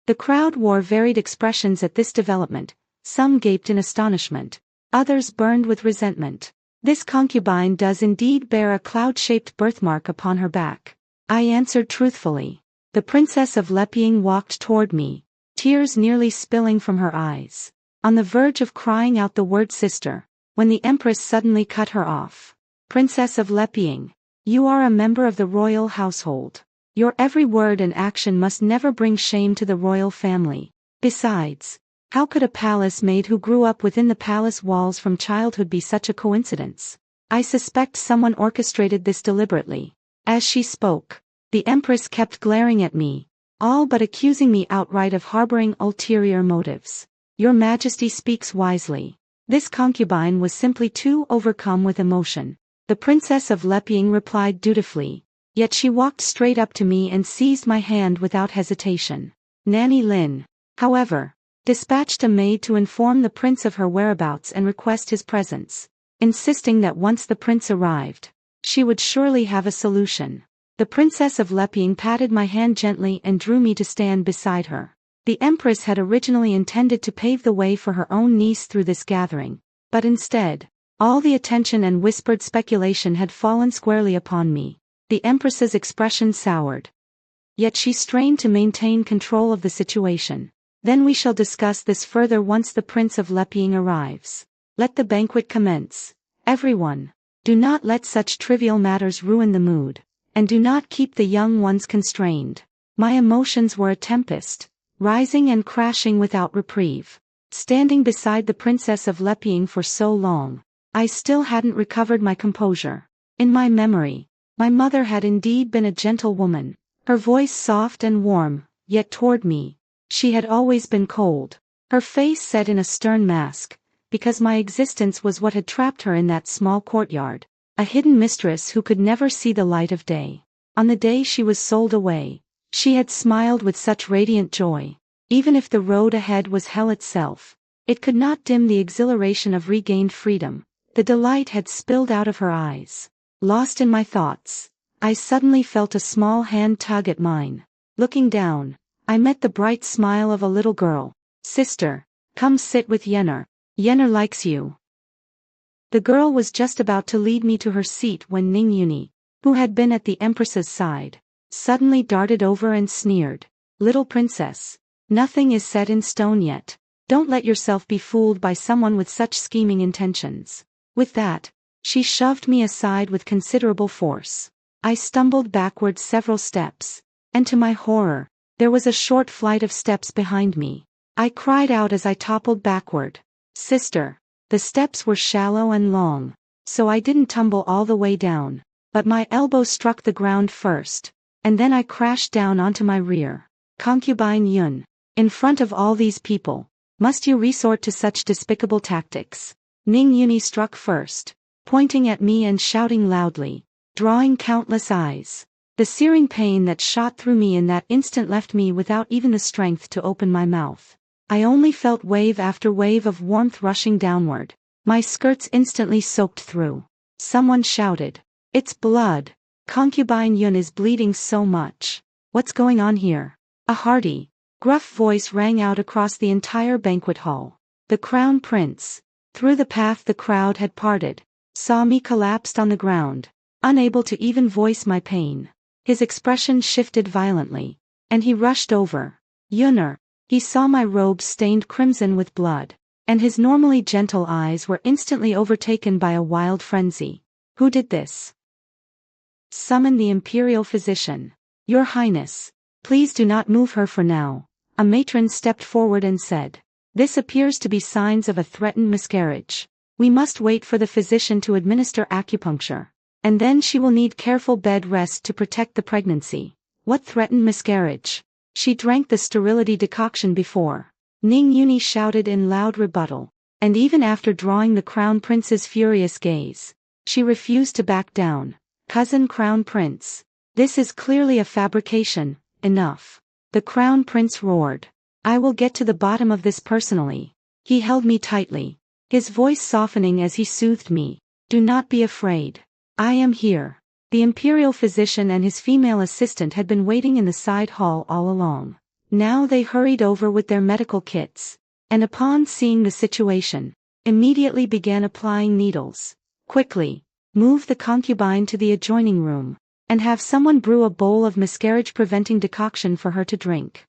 The crowd wore varied expressions at this development. Some gaped in astonishment, others burned with resentment. "This concubine does indeed bear a cloud-shaped birthmark upon her back," I answered truthfully. The Princess of Leping walked toward me, tears nearly spilling from her eyes, on the verge of crying out the word sister. when the empress suddenly cut her off. Princess of Leping, you are a member of the royal household. Your every word and action must never bring shame to the royal family. Besides, how could a palace maid who grew up within the palace walls from childhood be such a coincidence? I suspect someone orchestrated this deliberately. As she spoke, the empress kept glaring at me, all but accusing me outright of harboring ulterior motives. Your Majesty speaks wisely. This concubine was simply too overcome with emotion. The Princess of Leping replied dutifully, yet she walked straight up to me and seized my hand without hesitation. Nanny Lin, however, dispatched a maid to inform the prince of her whereabouts and request his presence, insisting that once the prince arrived, she would surely have a solution. The Princess of Leping patted my hand gently and drew me to stand beside her. The Empress had originally intended to pave the way for her own niece through this gathering, but instead, all the attention and whispered speculation had fallen squarely upon me. The Empress's expression soured. Yet she strained to maintain control of the situation. Then we shall discuss this further once the Prince of Leping arrives. Let the banquet commence. Everyone, do not let such trivial matters ruin the mood, and do not keep the young ones constrained. My emotions were a tempest, rising and crashing without reprieve. Standing beside the Princess of Leping for so long, I still hadn't recovered my composure. In my memory, my mother had indeed been a gentle woman, her voice soft and warm, yet toward me, she had always been cold, her face set in a stern mask, because my existence was what had trapped her in that small courtyard, a hidden mistress who could never see the light of day. On the day she was sold away, she had smiled with such radiant joy. Even if the road ahead was hell itself, it could not dim the exhilaration of regained freedom. The delight had spilled out of her eyes. Lost in my thoughts, I suddenly felt a small hand tug at mine. Looking down, I met the bright smile of a little girl. Sister, come sit with Yenner. Yenner likes you. The girl was just about to lead me to her seat when Ning Yuni, who had been at the Empress's side, suddenly darted over and sneered. Little princess, nothing is set in stone yet. Don't let yourself be fooled by someone with such scheming intentions. With that, she shoved me aside with considerable force. I stumbled backward several steps, and to my horror, there was a short flight of steps behind me. I cried out as I toppled backward. Sister, the steps were shallow and long, so I didn't tumble all the way down, but my elbow struck the ground first, and then I crashed down onto my rear. Concubine Yun, in front of all these people, must you resort to such despicable tactics? Ning Yuni struck first, pointing at me and shouting loudly, drawing countless eyes. The searing pain that shot through me in that instant left me without even the strength to open my mouth. I only felt wave after wave of warmth rushing downward. My skirts instantly soaked through. Someone shouted, "It's blood! Concubine Yun is bleeding so much. What's going on here?" A hearty, gruff voice rang out across the entire banquet hall. The Crown Prince, through the path the crowd had parted, saw me collapsed on the ground, unable to even voice my pain. His expression shifted violently, and he rushed over. Yunner, he saw my robes stained crimson with blood, and his normally gentle eyes were instantly overtaken by a wild frenzy. Who did this? Summon the imperial physician. Your Highness, please do not move her for now. A matron stepped forward and said, this appears to be signs of a threatened miscarriage. We must wait for the physician to administer acupuncture, and then she will need careful bed rest to protect the pregnancy. What threatened miscarriage? She drank the sterility decoction before. Ning Yuni shouted in loud rebuttal, and even after drawing the Crown Prince's furious gaze, she refused to back down. Cousin Crown Prince, this is clearly a fabrication. Enough. The Crown Prince roared. I will get to the bottom of this personally. He held me tightly, his voice softening as he soothed me. Do not be afraid. I am here. The imperial physician and his female assistant had been waiting in the side hall all along. Now they hurried over with their medical kits, and upon seeing the situation, immediately began applying needles. Quickly, move the concubine to the adjoining room, and have someone brew a bowl of miscarriage-preventing decoction for her to drink.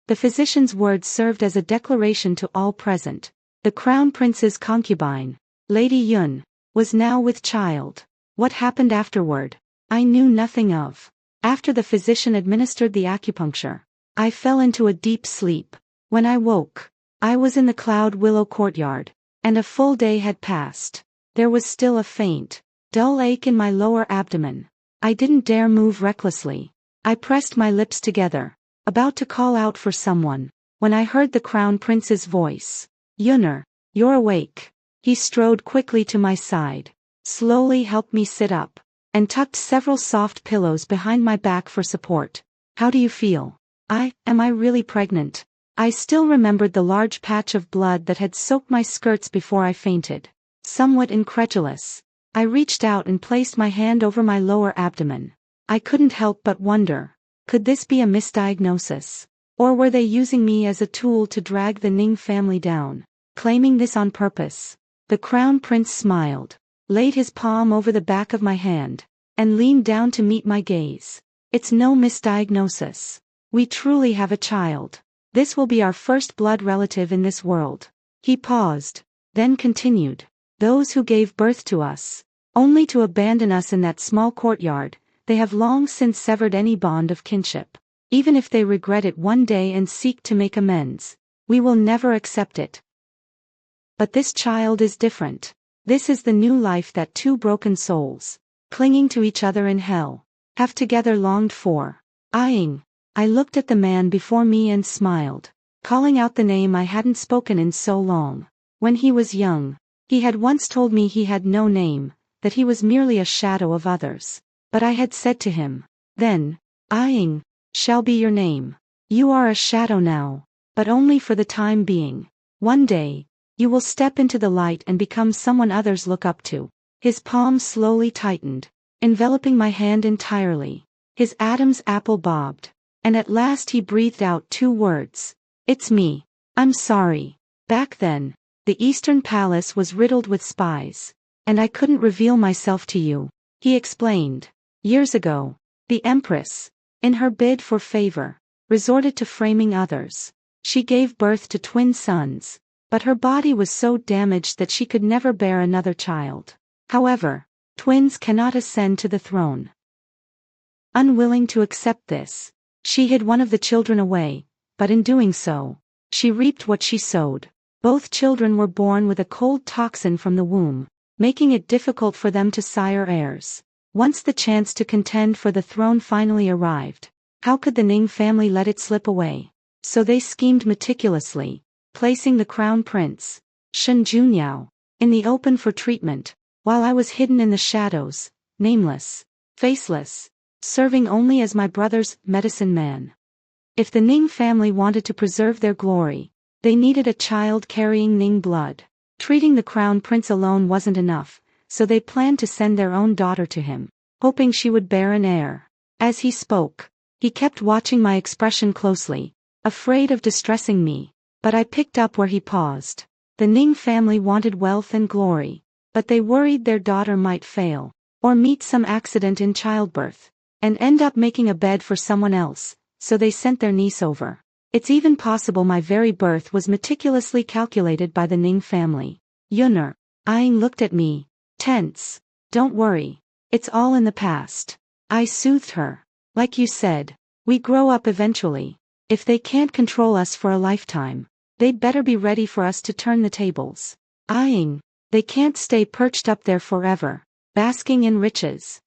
The physician's words served as a declaration to all present. The Crown Prince's concubine, Lady Yun, was now with child. What happened afterward, I knew nothing of. After the physician administered the acupuncture, I fell into a deep sleep. When I woke, I was in the Cloud Willow courtyard, and a full day had passed. There was still a faint, dull ache in my lower abdomen. I didn't dare move recklessly. I pressed my lips together, about to call out for someone, when I heard the Crown Prince's voice. Yunner, you're awake. He strode quickly to my side, slowly helped me sit up, and tucked several soft pillows behind my back for support. How do you feel? Am I really pregnant? I still remembered the large patch of blood that had soaked my skirts before I fainted. Somewhat incredulous, I reached out and placed my hand over my lower abdomen. I couldn't help but wonder, could this be a misdiagnosis? Or were they using me as a tool to drag the Ning family down, claiming this on purpose? The Crown Prince smiled, laid his palm over the back of my hand, and leaned down to meet my gaze. It's no misdiagnosis. We truly have a child. This will be our first blood relative in this world. He paused, then continued. Those who gave birth to us, only to abandon us in that small courtyard, they have long since severed any bond of kinship. Even if they regret it one day and seek to make amends, we will never accept it. But this child is different. This is the new life that two broken souls, clinging to each other in hell, have together longed for. I looked at the man before me and smiled, calling out the name I hadn't spoken in so long. When he was young, he had once told me he had no name, that he was merely a shadow of others. But I had said to him, then, Ying shall be your name. You are a shadow now, but only for the time being. One day, you will step into the light and become someone others look up to. His palm slowly tightened, enveloping my hand entirely. His Adam's apple bobbed, and at last he breathed out two words. It's me. I'm sorry. Back then, the Eastern Palace was riddled with spies, and I couldn't reveal myself to you, he explained. Years ago, the Empress, in her bid for favor, resorted to framing others. She gave birth to twin sons, but her body was so damaged that she could never bear another child. However, twins cannot ascend to the throne. Unwilling to accept this, she hid one of the children away, but in doing so, she reaped what she sowed. Both children were born with a cold toxin from the womb, making it difficult for them to sire heirs. Once the chance to contend for the throne finally arrived, how could the Ning family let it slip away? So they schemed meticulously, placing the Crown Prince, Shen Junyao, in the open for treatment, while I was hidden in the shadows, nameless, faceless, serving only as my brother's medicine man. If the Ning family wanted to preserve their glory, they needed a child carrying Ning blood. Treating the Crown Prince alone wasn't enough, so they planned to send their own daughter to him, hoping she would bear an heir. As he spoke, he kept watching my expression closely, afraid of distressing me, but I picked up where he paused. The Ning family wanted wealth and glory, but they worried their daughter might fail, or meet some accident in childbirth, and end up making a bed for someone else, so they sent their niece over. It's even possible my very birth was meticulously calculated by the Ning family. Yunner, Ying looked at me, tense. Don't worry, it's all in the past. I soothed her. Like you said, we grow up eventually. If they can't control us for a lifetime, they'd better be ready for us to turn the tables. Ying, they can't stay perched up there forever, basking in riches.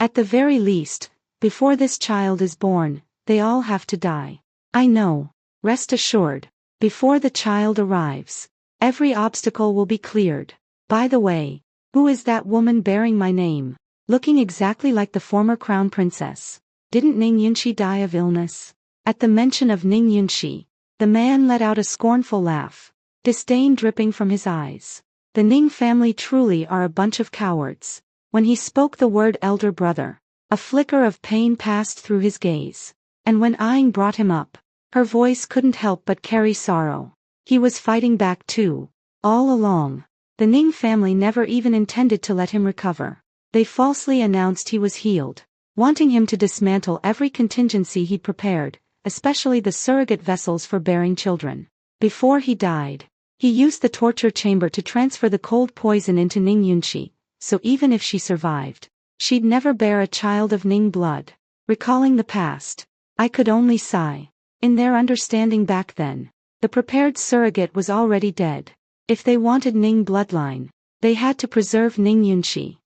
At the very least, before this child is born, they all have to die. I know. Rest assured, before the child arrives, every obstacle will be cleared. By the way, who is that woman bearing my name, looking exactly like the former crown princess? Didn't Ning Yunxi die of illness? At the mention of Ning Yunxi, the man let out a scornful laugh, disdain dripping from his eyes. The Ning family truly are a bunch of cowards. When he spoke the word elder brother, a flicker of pain passed through his gaze, and when Ying brought him up, her voice couldn't help but carry sorrow. He was fighting back too. All along, the Ning family never even intended to let him recover. They falsely announced he was healed, wanting him to dismantle every contingency he'd prepared, especially the surrogate vessels for bearing children. Before he died, He used the torture chamber to transfer the cold poison into Ning Yunxi, so even if she survived, she'd never bear a child of Ning blood. Recalling the past, I could only sigh. In their understanding back then, the prepared surrogate was already dead. If they wanted Ning bloodline, they had to preserve Ning Yunxi.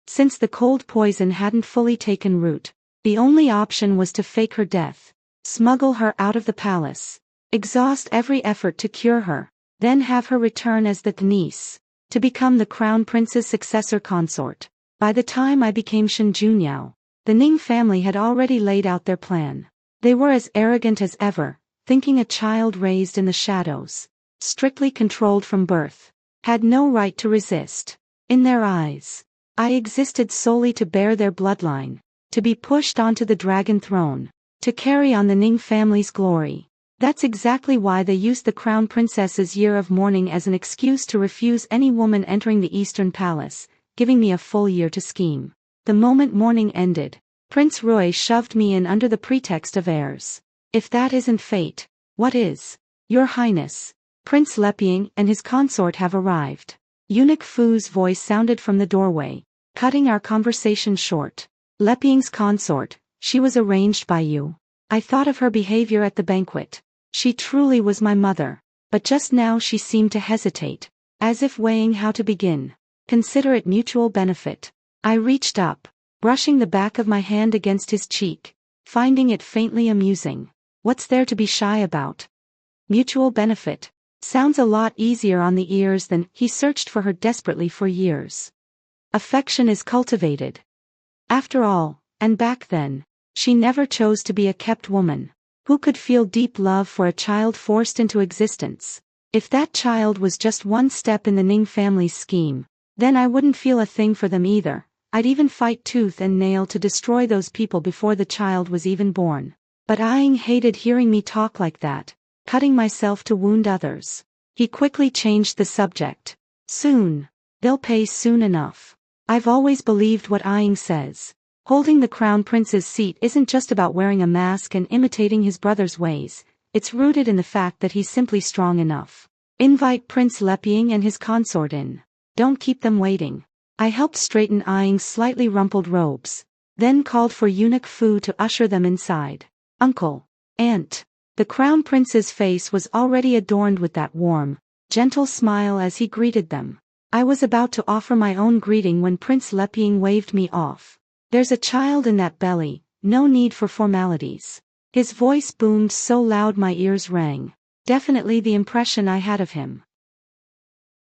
Since the cold poison hadn't fully taken root, the only option was to fake her death, smuggle her out of the palace, exhaust every effort to cure her, then have her return as the niece, to become the crown prince's successor consort. By the time I became Shen Junyao, the Ning family had already laid out their plan. They were as arrogant as ever, thinking a child raised in the shadows, strictly controlled from birth, had no right to resist. In their eyes, I existed solely to bear their bloodline, to be pushed onto the dragon throne, to carry on the Ning family's glory. That's exactly why they used the crown princess's year of mourning as an excuse to refuse any woman entering the Eastern Palace, giving me a full year to scheme. The moment mourning ended, Prince Roy shoved me in under the pretext of heirs. If that isn't fate, what is? Your Highness, Prince Leping and his consort have arrived. Eunuch Fu's voice sounded from the doorway, cutting our conversation short. Leping's consort, she was arranged by you. I thought of her behavior at the banquet. She truly was my mother, but just now she seemed to hesitate, as if weighing how to begin. Consider it mutual benefit. I reached up, brushing the back of my hand against his cheek, finding it faintly amusing. What's there to be shy about? Mutual benefit. Sounds a lot easier on the ears than he searched for her desperately for years. Affection is cultivated. After all, and back then, she never chose to be a kept woman. Who could feel deep love for a child forced into existence? If that child was just one step in the Ning family's scheme, then I wouldn't feel a thing for them either. I'd even fight tooth and nail to destroy those people before the child was even born. But Aang hated hearing me talk like that, cutting myself to wound others. He quickly changed the subject. Soon. They'll pay soon enough. I've always believed what Aang says. Holding the crown prince's seat isn't just about wearing a mask and imitating his brother's ways, it's rooted in the fact that he's simply strong enough. Invite Prince Leping and his consort in. Don't keep them waiting. I helped straighten Aang's slightly rumpled robes, then called for Eunuch Fu to usher them inside. Uncle, Aunt. The crown prince's face was already adorned with that warm, gentle smile as he greeted them. I was about to offer my own greeting when Prince Leping waved me off. There's a child in that belly, no need for formalities. His voice boomed so loud my ears rang. Definitely the impression I had of him.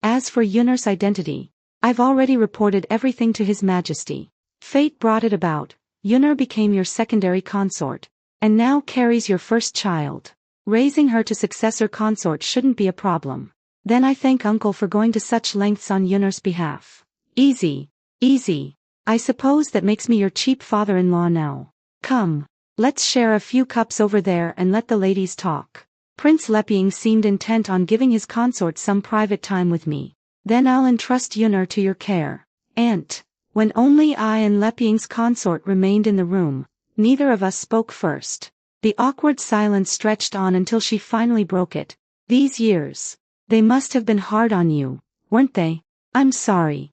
As for Yunner's identity, I've already reported everything to His Majesty. Fate brought it about. Yunner became your secondary consort, and now carries your first child. Raising her to successor consort shouldn't be a problem. Then I thank Uncle for going to such lengths on Yunner's behalf. Easy, easy. I suppose that makes me your cheap father-in-law now. Come, let's share a few cups over there and let the ladies talk. Prince Leping seemed intent on giving his consort some private time with me. Then I'll entrust Yunner to your care. Aunt. When only I and Leping's consort remained in the room, neither of us spoke first. The awkward silence stretched on until she finally broke it. These years. They must have been hard on you, weren't they? I'm sorry.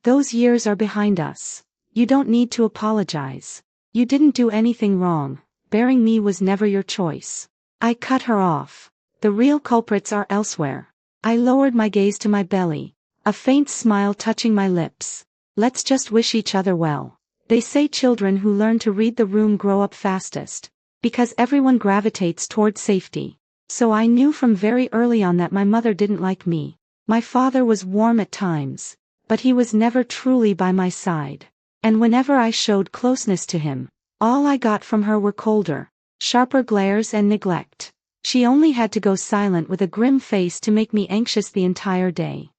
Those years are behind us. You don't need to apologize. You didn't do anything wrong. Bearing me was never your choice. I cut her off. The real culprits are elsewhere. I lowered my gaze to my belly, a faint smile touching my lips. Let's just wish each other well. They say children who learn to read the room grow up fastest, because everyone gravitates toward safety. So I knew from very early on that my mother didn't like me. My father was warm at times, but he was never truly by my side. And whenever I showed closeness to him, all I got from her were colder, sharper glares and neglect. She only had to go silent with a grim face to make me anxious the entire day.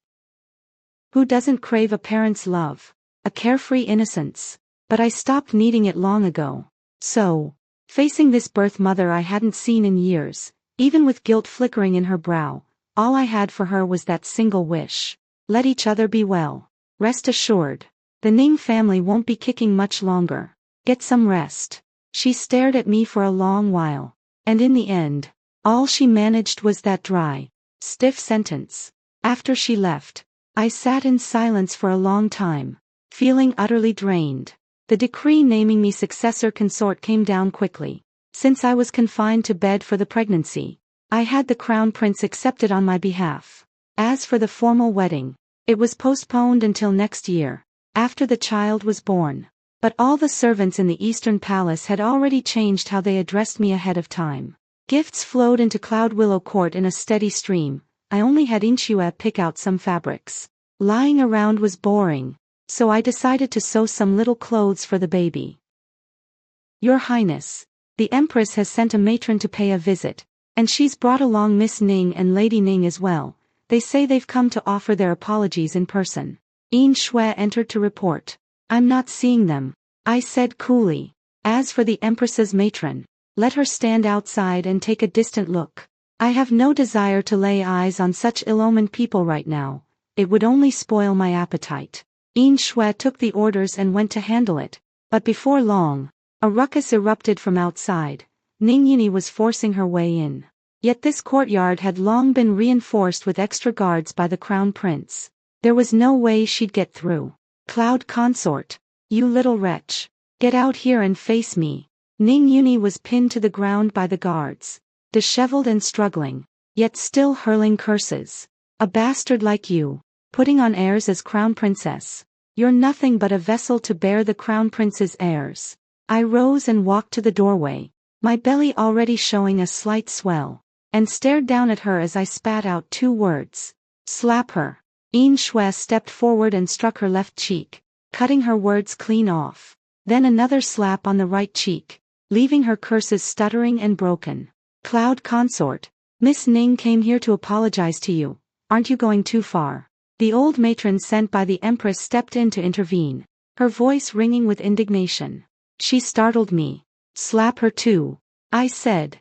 Who doesn't crave a parent's love? A carefree innocence? But I stopped needing it long ago. So, facing this birth mother I hadn't seen in years, even with guilt flickering in her brow, all I had for her was that single wish. Let each other be well. Rest assured. The Ning family won't be kicking much longer. Get some rest. She stared at me for a long while, and in the end, all she managed was that dry, Stiff sentence. After she left, I sat in silence for a long time, feeling utterly drained. The decree naming me successor consort came down quickly. Since I was confined to bed for the pregnancy, I had the crown prince accepted on my behalf. As for the formal wedding, it was postponed until next year, after the child was born. But all the servants in the Eastern Palace had already changed how they addressed me ahead of time. Gifts flowed into Cloud Willow Court in a steady stream. I only had him.A pick out some fabrics. Lying around was boring, so I decided to sew some little clothes for the baby. Your Highness, the Empress has sent a matron to pay a visit, and she's brought along Miss Ning and Lady Ning as well. They say they've come to offer their apologies in person. Shui entered to report. I'm not seeing them, I said coolly. As for the Empress's matron, let her stand outside and take a distant look. I have no desire to lay eyes on such ill-omened people right now. It would only spoil my appetite. Shui took the orders and went to handle it, but before long, a ruckus erupted from outside. Ning Yunyi was forcing her way in. Yet this courtyard had long been reinforced with extra guards by the crown prince. There was no way she'd get through. Cloud consort, you little wretch. Get out here and face me. Ning Yunyi was pinned to the ground by the guards, disheveled and struggling, yet still hurling curses. A bastard like you, putting on airs as crown princess. You're nothing but a vessel to bear the crown prince's airs. I rose and walked to the doorway, my belly already showing a slight swell, and stared down at her as I spat out 2 words. Slap her. Shui stepped forward and struck her left cheek, cutting her words clean off. Then another slap on the right cheek, leaving her curses stuttering and broken. Cloud consort, Miss Ning came here to apologize to you. Aren't you going too far? The old matron sent by the Empress stepped in to intervene, her voice ringing with indignation. She startled me. Slap her too, I said.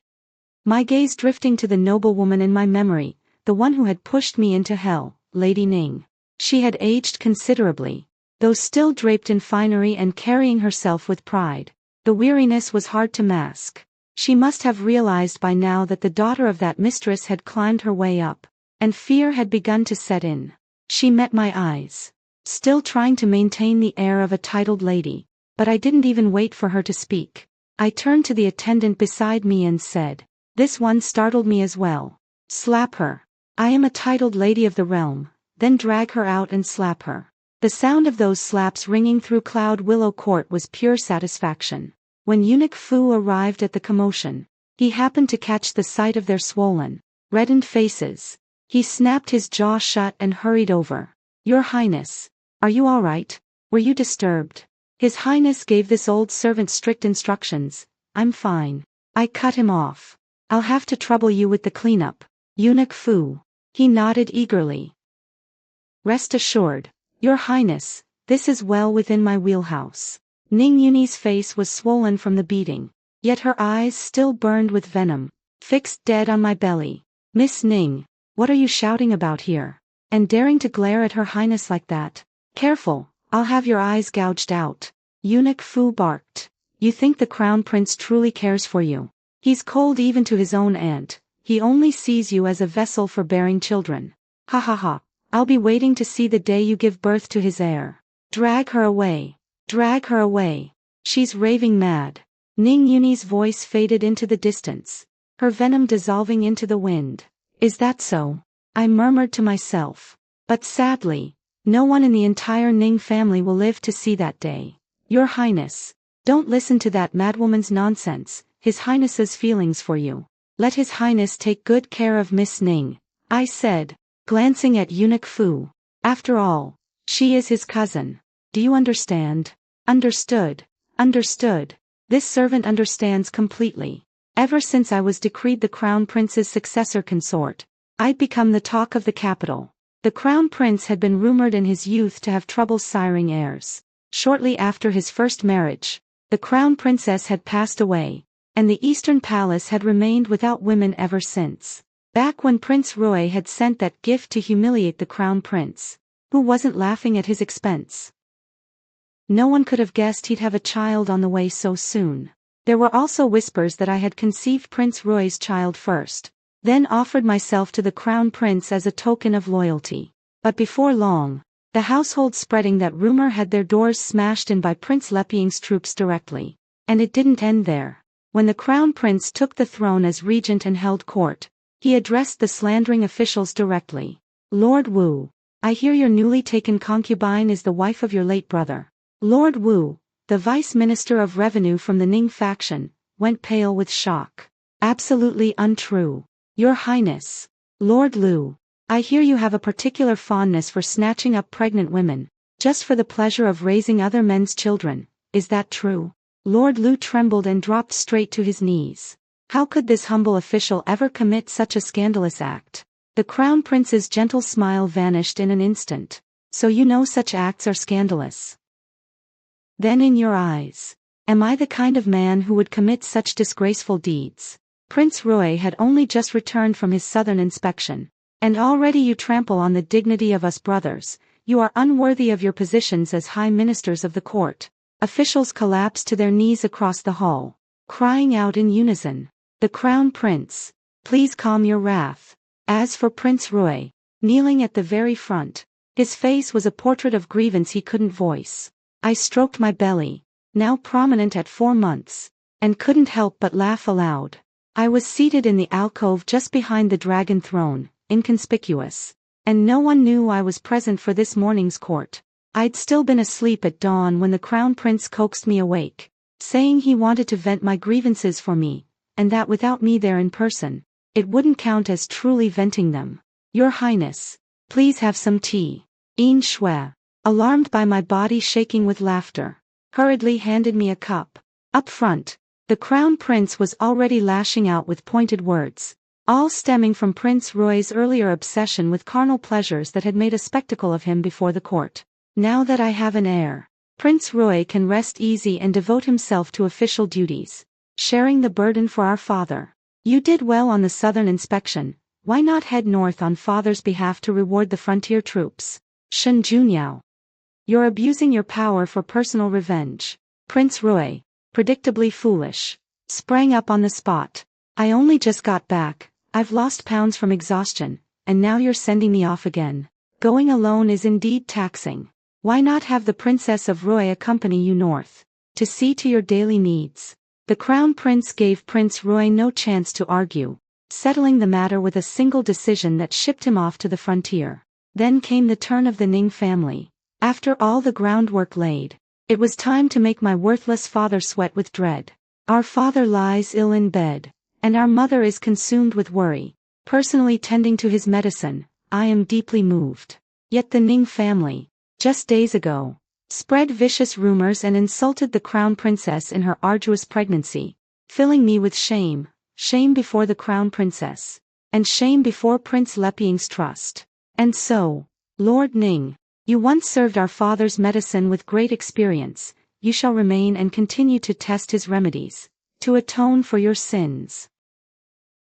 My gaze drifting to the noblewoman in my memory, the one who had pushed me into hell, Lady Ning. She had aged considerably, though still draped in finery and carrying herself with pride. The weariness was hard to mask. She must have realized by now that the daughter of that mistress had climbed her way up, and fear had begun to set in. She met my eyes, still trying to maintain the air of a titled lady, but I didn't even wait for her to speak. I turned to the attendant beside me and said, this one startled me as well. Slap her. I am a titled lady of the realm, then drag her out and slap her. The sound of those slaps ringing through Cloud Willow Court was pure satisfaction. When Eunuch Fu arrived at the commotion, he happened to catch the sight of their swollen, reddened faces. He snapped his jaw shut and hurried over. Your Highness, are you all right? Were you disturbed? His Highness gave this old servant strict instructions. I'm fine. I cut him off. I'll have to trouble you with the cleanup. Eunuch Fu. He nodded eagerly. Rest assured, Your Highness, this is well within my wheelhouse. Ning Yunyi's face was swollen from the beating, yet her eyes still burned with venom, fixed dead on my belly. Miss Ning, what are you shouting about here? And daring to glare at Her Highness like that? Careful, I'll have your eyes gouged out. Eunuch Fu barked. You think the crown prince truly cares for you? He's cold even to his own aunt. He only sees you as a vessel for bearing children. Ha ha ha, I'll be waiting to see the day you give birth to his heir. Drag her away. Drag her away. She's raving mad. Ning Yunyi's voice faded into the distance, her venom dissolving into the wind. Is that so? I murmured to myself. But sadly, no one in the entire Ning family will live to see that day. Your Highness, don't listen to that madwoman's nonsense. His Highness's feelings for you. Let His Highness take good care of Miss Ning, I said, glancing at Eunuch Fu. After all, she is his cousin. Do you understand? Understood. Understood. This servant understands completely. Ever since I was decreed the crown prince's successor consort, I'd become the talk of the capital. The crown prince had been rumored in his youth to have trouble siring heirs. Shortly after his first marriage, the crown princess had passed away, and the Eastern Palace had remained without women ever since. Back when Prince Roy had sent that gift to humiliate the crown prince, who wasn't laughing at his expense. No one could have guessed he'd have a child on the way so soon. There were also whispers that I had conceived Prince Roy's child first, then offered myself to the crown prince as a token of loyalty. But before long, the household spreading that rumor had their doors smashed in by Prince Leping's troops directly. And it didn't end there. When the crown prince took the throne as regent and held court, he addressed the slandering officials directly. Lord Wu, I hear your newly taken concubine is the wife of your late brother. Lord Wu, the vice minister of revenue from the Ning faction, went pale with shock. Absolutely untrue. Your Highness. Lord Lu, I hear you have a particular fondness for snatching up pregnant women, just for the pleasure of raising other men's children. Is that true? Lord Lu trembled and dropped straight to his knees. How could this humble official ever commit such a scandalous act? The crown prince's gentle smile vanished in an instant. So you know such acts are scandalous. Then in your eyes, am I the kind of man who would commit such disgraceful deeds? Prince Roy had only just returned from his southern inspection. And already you trample on the dignity of us brothers. You are unworthy of your positions as high ministers of the court. Officials collapsed to their knees across the hall, crying out in unison. The crown prince, please calm your wrath. As for Prince Roy, kneeling at the very front, his face was a portrait of grievance he couldn't voice. I stroked my belly, now prominent at 4 months, and couldn't help but laugh aloud. I was seated in the alcove just behind the dragon throne, inconspicuous, and no one knew I was present for this morning's court. I'd still been asleep at dawn when the crown prince coaxed me awake, saying he wanted to vent my grievances for me, and that without me there in person, it wouldn't count as truly venting them. Your Highness, please have some tea. Yin Shui, alarmed by my body shaking with laughter, hurriedly handed me a cup. Up front, the crown prince was already lashing out with pointed words, all stemming from Prince Roy's earlier obsession with carnal pleasures that had made a spectacle of him before the court. Now that I have an heir, Prince Roy can rest easy and devote himself to official duties, sharing the burden for our father. You did well on the southern inspection. Why not head north on father's behalf to reward the frontier troops? Shen Junyao. You're abusing your power for personal revenge. Prince Roy, predictably foolish, sprang up on the spot. I only just got back. I've lost pounds from exhaustion, and now you're sending me off again. Going alone is indeed taxing. Why not have the Princess of Roy accompany you north, to see to your daily needs? The crown prince gave Prince Roy no chance to argue, settling the matter with a single decision that shipped him off to the frontier. Then came the turn of the Ning family. After all the groundwork laid, it was time to make my worthless father sweat with dread. Our father lies ill in bed, and our mother is consumed with worry, personally tending to his medicine. I am deeply moved. Yet the Ning family, just days ago, spread vicious rumors and insulted the crown princess in her arduous pregnancy, filling me with shame, shame before the crown princess, and shame before Prince Leping's trust. And so, Lord Ning, you once served our father's medicine with great experience. You shall remain and continue to test his remedies, to atone for your sins.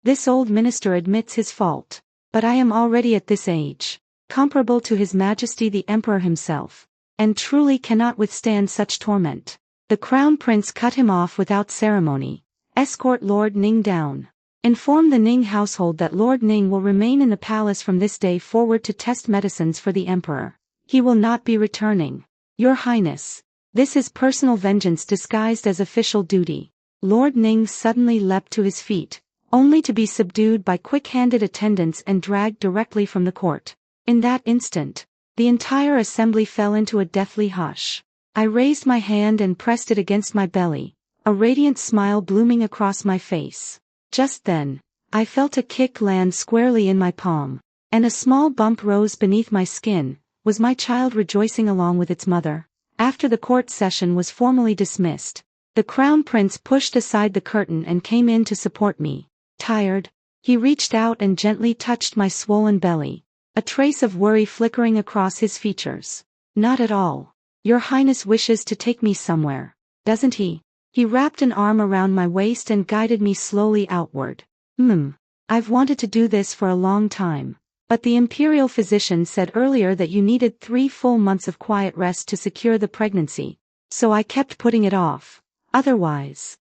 This old minister admits his fault, but I am already at this age, comparable to His Majesty the Emperor himself, and truly cannot withstand such torment. The crown prince cut him off without ceremony. Escort Lord Ning down. Inform the Ning household that Lord Ning will remain in the palace from this day forward to test medicines for the emperor. He will not be returning. Your Highness, this is personal vengeance disguised as official duty. Lord Ning suddenly leapt to his feet, only to be subdued by quick-handed attendants and dragged directly from the court. In that instant, the entire assembly fell into a deathly hush. I raised my hand and pressed it against my belly, a radiant smile blooming across my face. Just then, I felt a kick land squarely in my palm, and a small bump rose beneath my skin. Was my child rejoicing along with its mother? After the court session was formally dismissed, the crown prince pushed aside the curtain and came in to support me. Tired, he reached out and gently touched my swollen belly, a trace of worry flickering across his features. Not at all. Your Highness wishes to take me somewhere, doesn't he? He wrapped an arm around my waist and guided me slowly outward. I've wanted to do this for a long time. But the imperial physician said earlier that you needed 3 full months of quiet rest to secure the pregnancy, so I kept putting it off. Otherwise,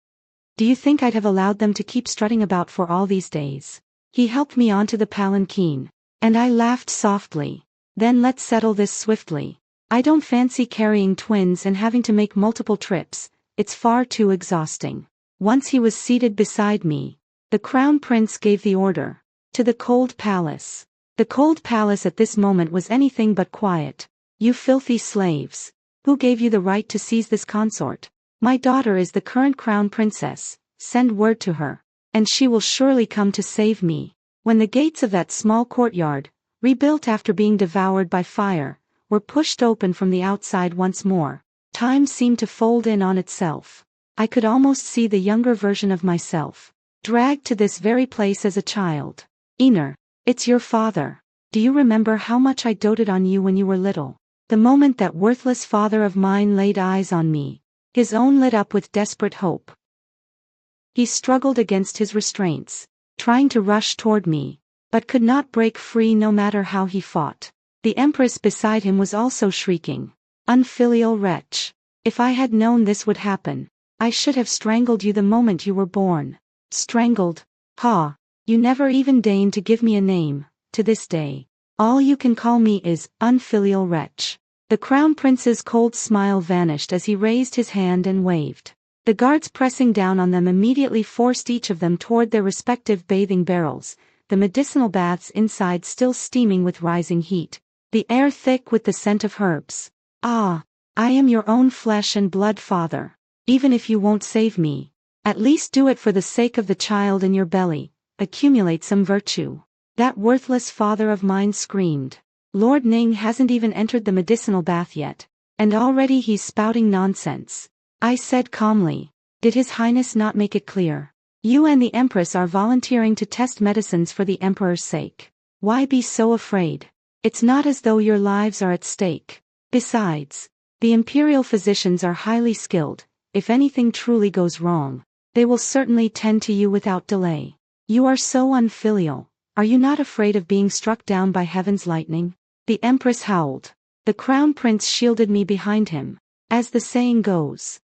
do you think I'd have allowed them to keep strutting about for all these days? He helped me onto the palanquin. And I laughed softly. Then let's settle this swiftly. I don't fancy carrying twins and having to make multiple trips, it's far too exhausting. Once he was seated beside me, the crown prince gave the order. To the cold palace. The cold palace at this moment was anything but quiet. You filthy slaves. Who gave you the right to seize this consort? My daughter is the current crown princess, send word to her. And she will surely come to save me. When the gates of that small courtyard, rebuilt after being devoured by fire, were pushed open from the outside once more, time seemed to fold in on itself. I could almost see the younger version of myself, dragged to this very place as a child. Einar, it's your father. Do you remember how much I doted on you when you were little? The moment that worthless father of mine laid eyes on me, his own lit up with desperate hope. He struggled against his restraints, trying to rush toward me, but could not break free no matter how he fought. The empress beside him was also shrieking. Unfilial wretch. If I had known this would happen, I should have strangled you the moment you were born. Strangled? Ha! You never even deigned to give me a name, to this day. All you can call me is unfilial wretch. The crown prince's cold smile vanished as he raised his hand and waved. The guards pressing down on them immediately forced each of them toward their respective bathing barrels, the medicinal baths inside still steaming with rising heat, the air thick with the scent of herbs. Ah, I am your own flesh and blood father. Even if you won't save me, at least do it for the sake of the child in your belly, accumulate some virtue. That worthless father of mine screamed. Lord Ning hasn't even entered the medicinal bath yet, and already he's spouting nonsense. I said calmly, did His Highness not make it clear? You and the Empress are volunteering to test medicines for the Emperor's sake. Why be so afraid? It's not as though your lives are at stake. Besides, the imperial physicians are highly skilled. If anything truly goes wrong, they will certainly tend to you without delay. You are so unfilial. Are you not afraid of being struck down by heaven's lightning? The Empress howled. The crown prince shielded me behind him. As the saying goes,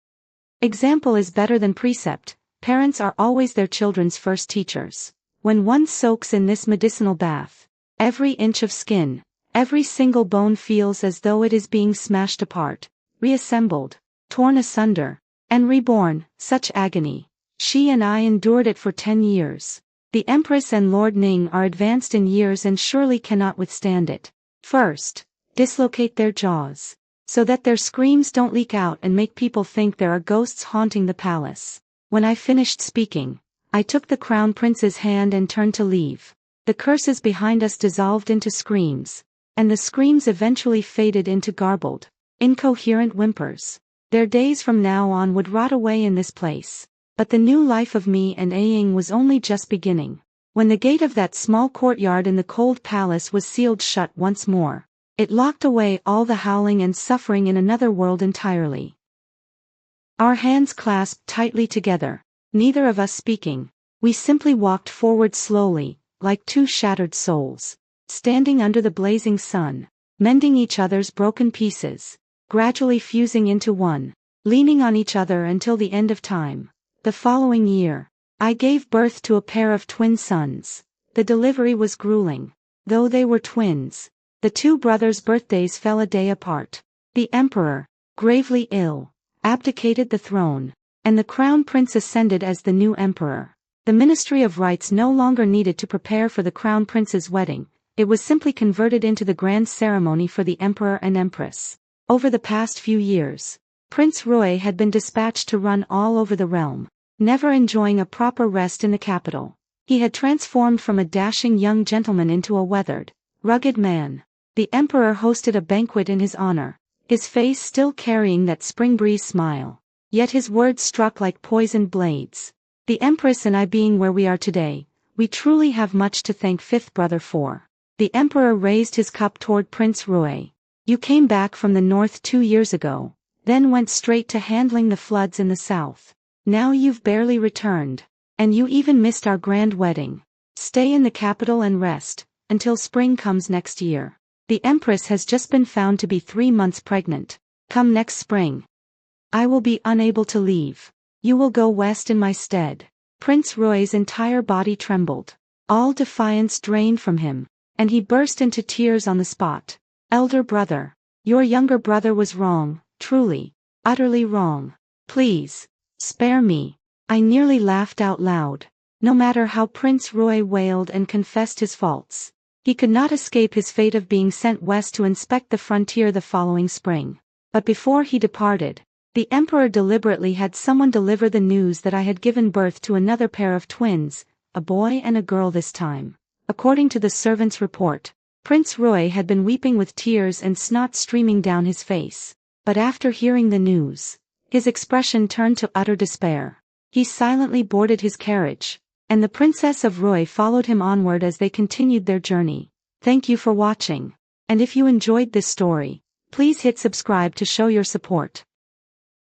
example is better than precept. Parents are always their children's first teachers. When one soaks in this medicinal bath, every inch of skin, every single bone feels as though it is being smashed apart, reassembled, torn asunder, and reborn. Such agony. She and I endured it for 10 years. The Empress and Lord Ning are advanced in years and surely cannot withstand it. First, dislocate their jaws, so that their screams don't leak out and make people think there are ghosts haunting the palace. When I finished speaking, I took the crown prince's hand and turned to leave. The curses behind us dissolved into screams, and the screams eventually faded into garbled, incoherent whimpers. Their days from now on would rot away in this place. But the new life of me and Aying was only just beginning. When the gate of that small courtyard in the cold palace was sealed shut once more, it locked away all the howling and suffering in another world entirely. Our hands clasped tightly together, neither of us speaking. We simply walked forward slowly, like two shattered souls, standing under the blazing sun, mending each other's broken pieces, gradually fusing into one, leaning on each other until the end of time. The following year, I gave birth to a pair of twin sons. The delivery was grueling. Though they were twins, the two brothers' birthdays fell a day apart. The emperor, gravely ill, abdicated the throne, and the crown prince ascended as the new emperor. The Ministry of Rites no longer needed to prepare for the crown prince's wedding, it was simply converted into the grand ceremony for the emperor and empress. Over the past few years, Prince Roy had been dispatched to run all over the realm, never enjoying a proper rest in the capital. He had transformed from a dashing young gentleman into a weathered, rugged man. The emperor hosted a banquet in his honor, his face still carrying that spring breeze smile. Yet his words struck like poisoned blades. The empress and I being where we are today, we truly have much to thank fifth brother for. The emperor raised his cup toward Prince Roy. You came back from the north 2 years ago, then went straight to handling the floods in the south. Now you've barely returned, and you even missed our grand wedding. Stay in the capital and rest, until spring comes next year. The empress has just been found to be 3 months pregnant. Come next spring, I will be unable to leave. You will go west in my stead. Prince Roy's entire body trembled. All defiance drained from him, and he burst into tears on the spot. Elder brother, your younger brother was wrong, truly, utterly wrong. Please, spare me. I nearly laughed out loud. No matter how Prince Roy wailed and confessed his faults, he could not escape his fate of being sent west to inspect the frontier the following spring. But before he departed, the emperor deliberately had someone deliver the news that I had given birth to another pair of twins, a boy and a girl this time. According to the servant's report, Prince Roy had been weeping with tears and snot streaming down his face. But after hearing the news, his expression turned to utter despair. He silently boarded his carriage, and the Princess of Roy followed him onward as they continued their journey. Thank you for watching. And if you enjoyed this story, please hit subscribe to show your support.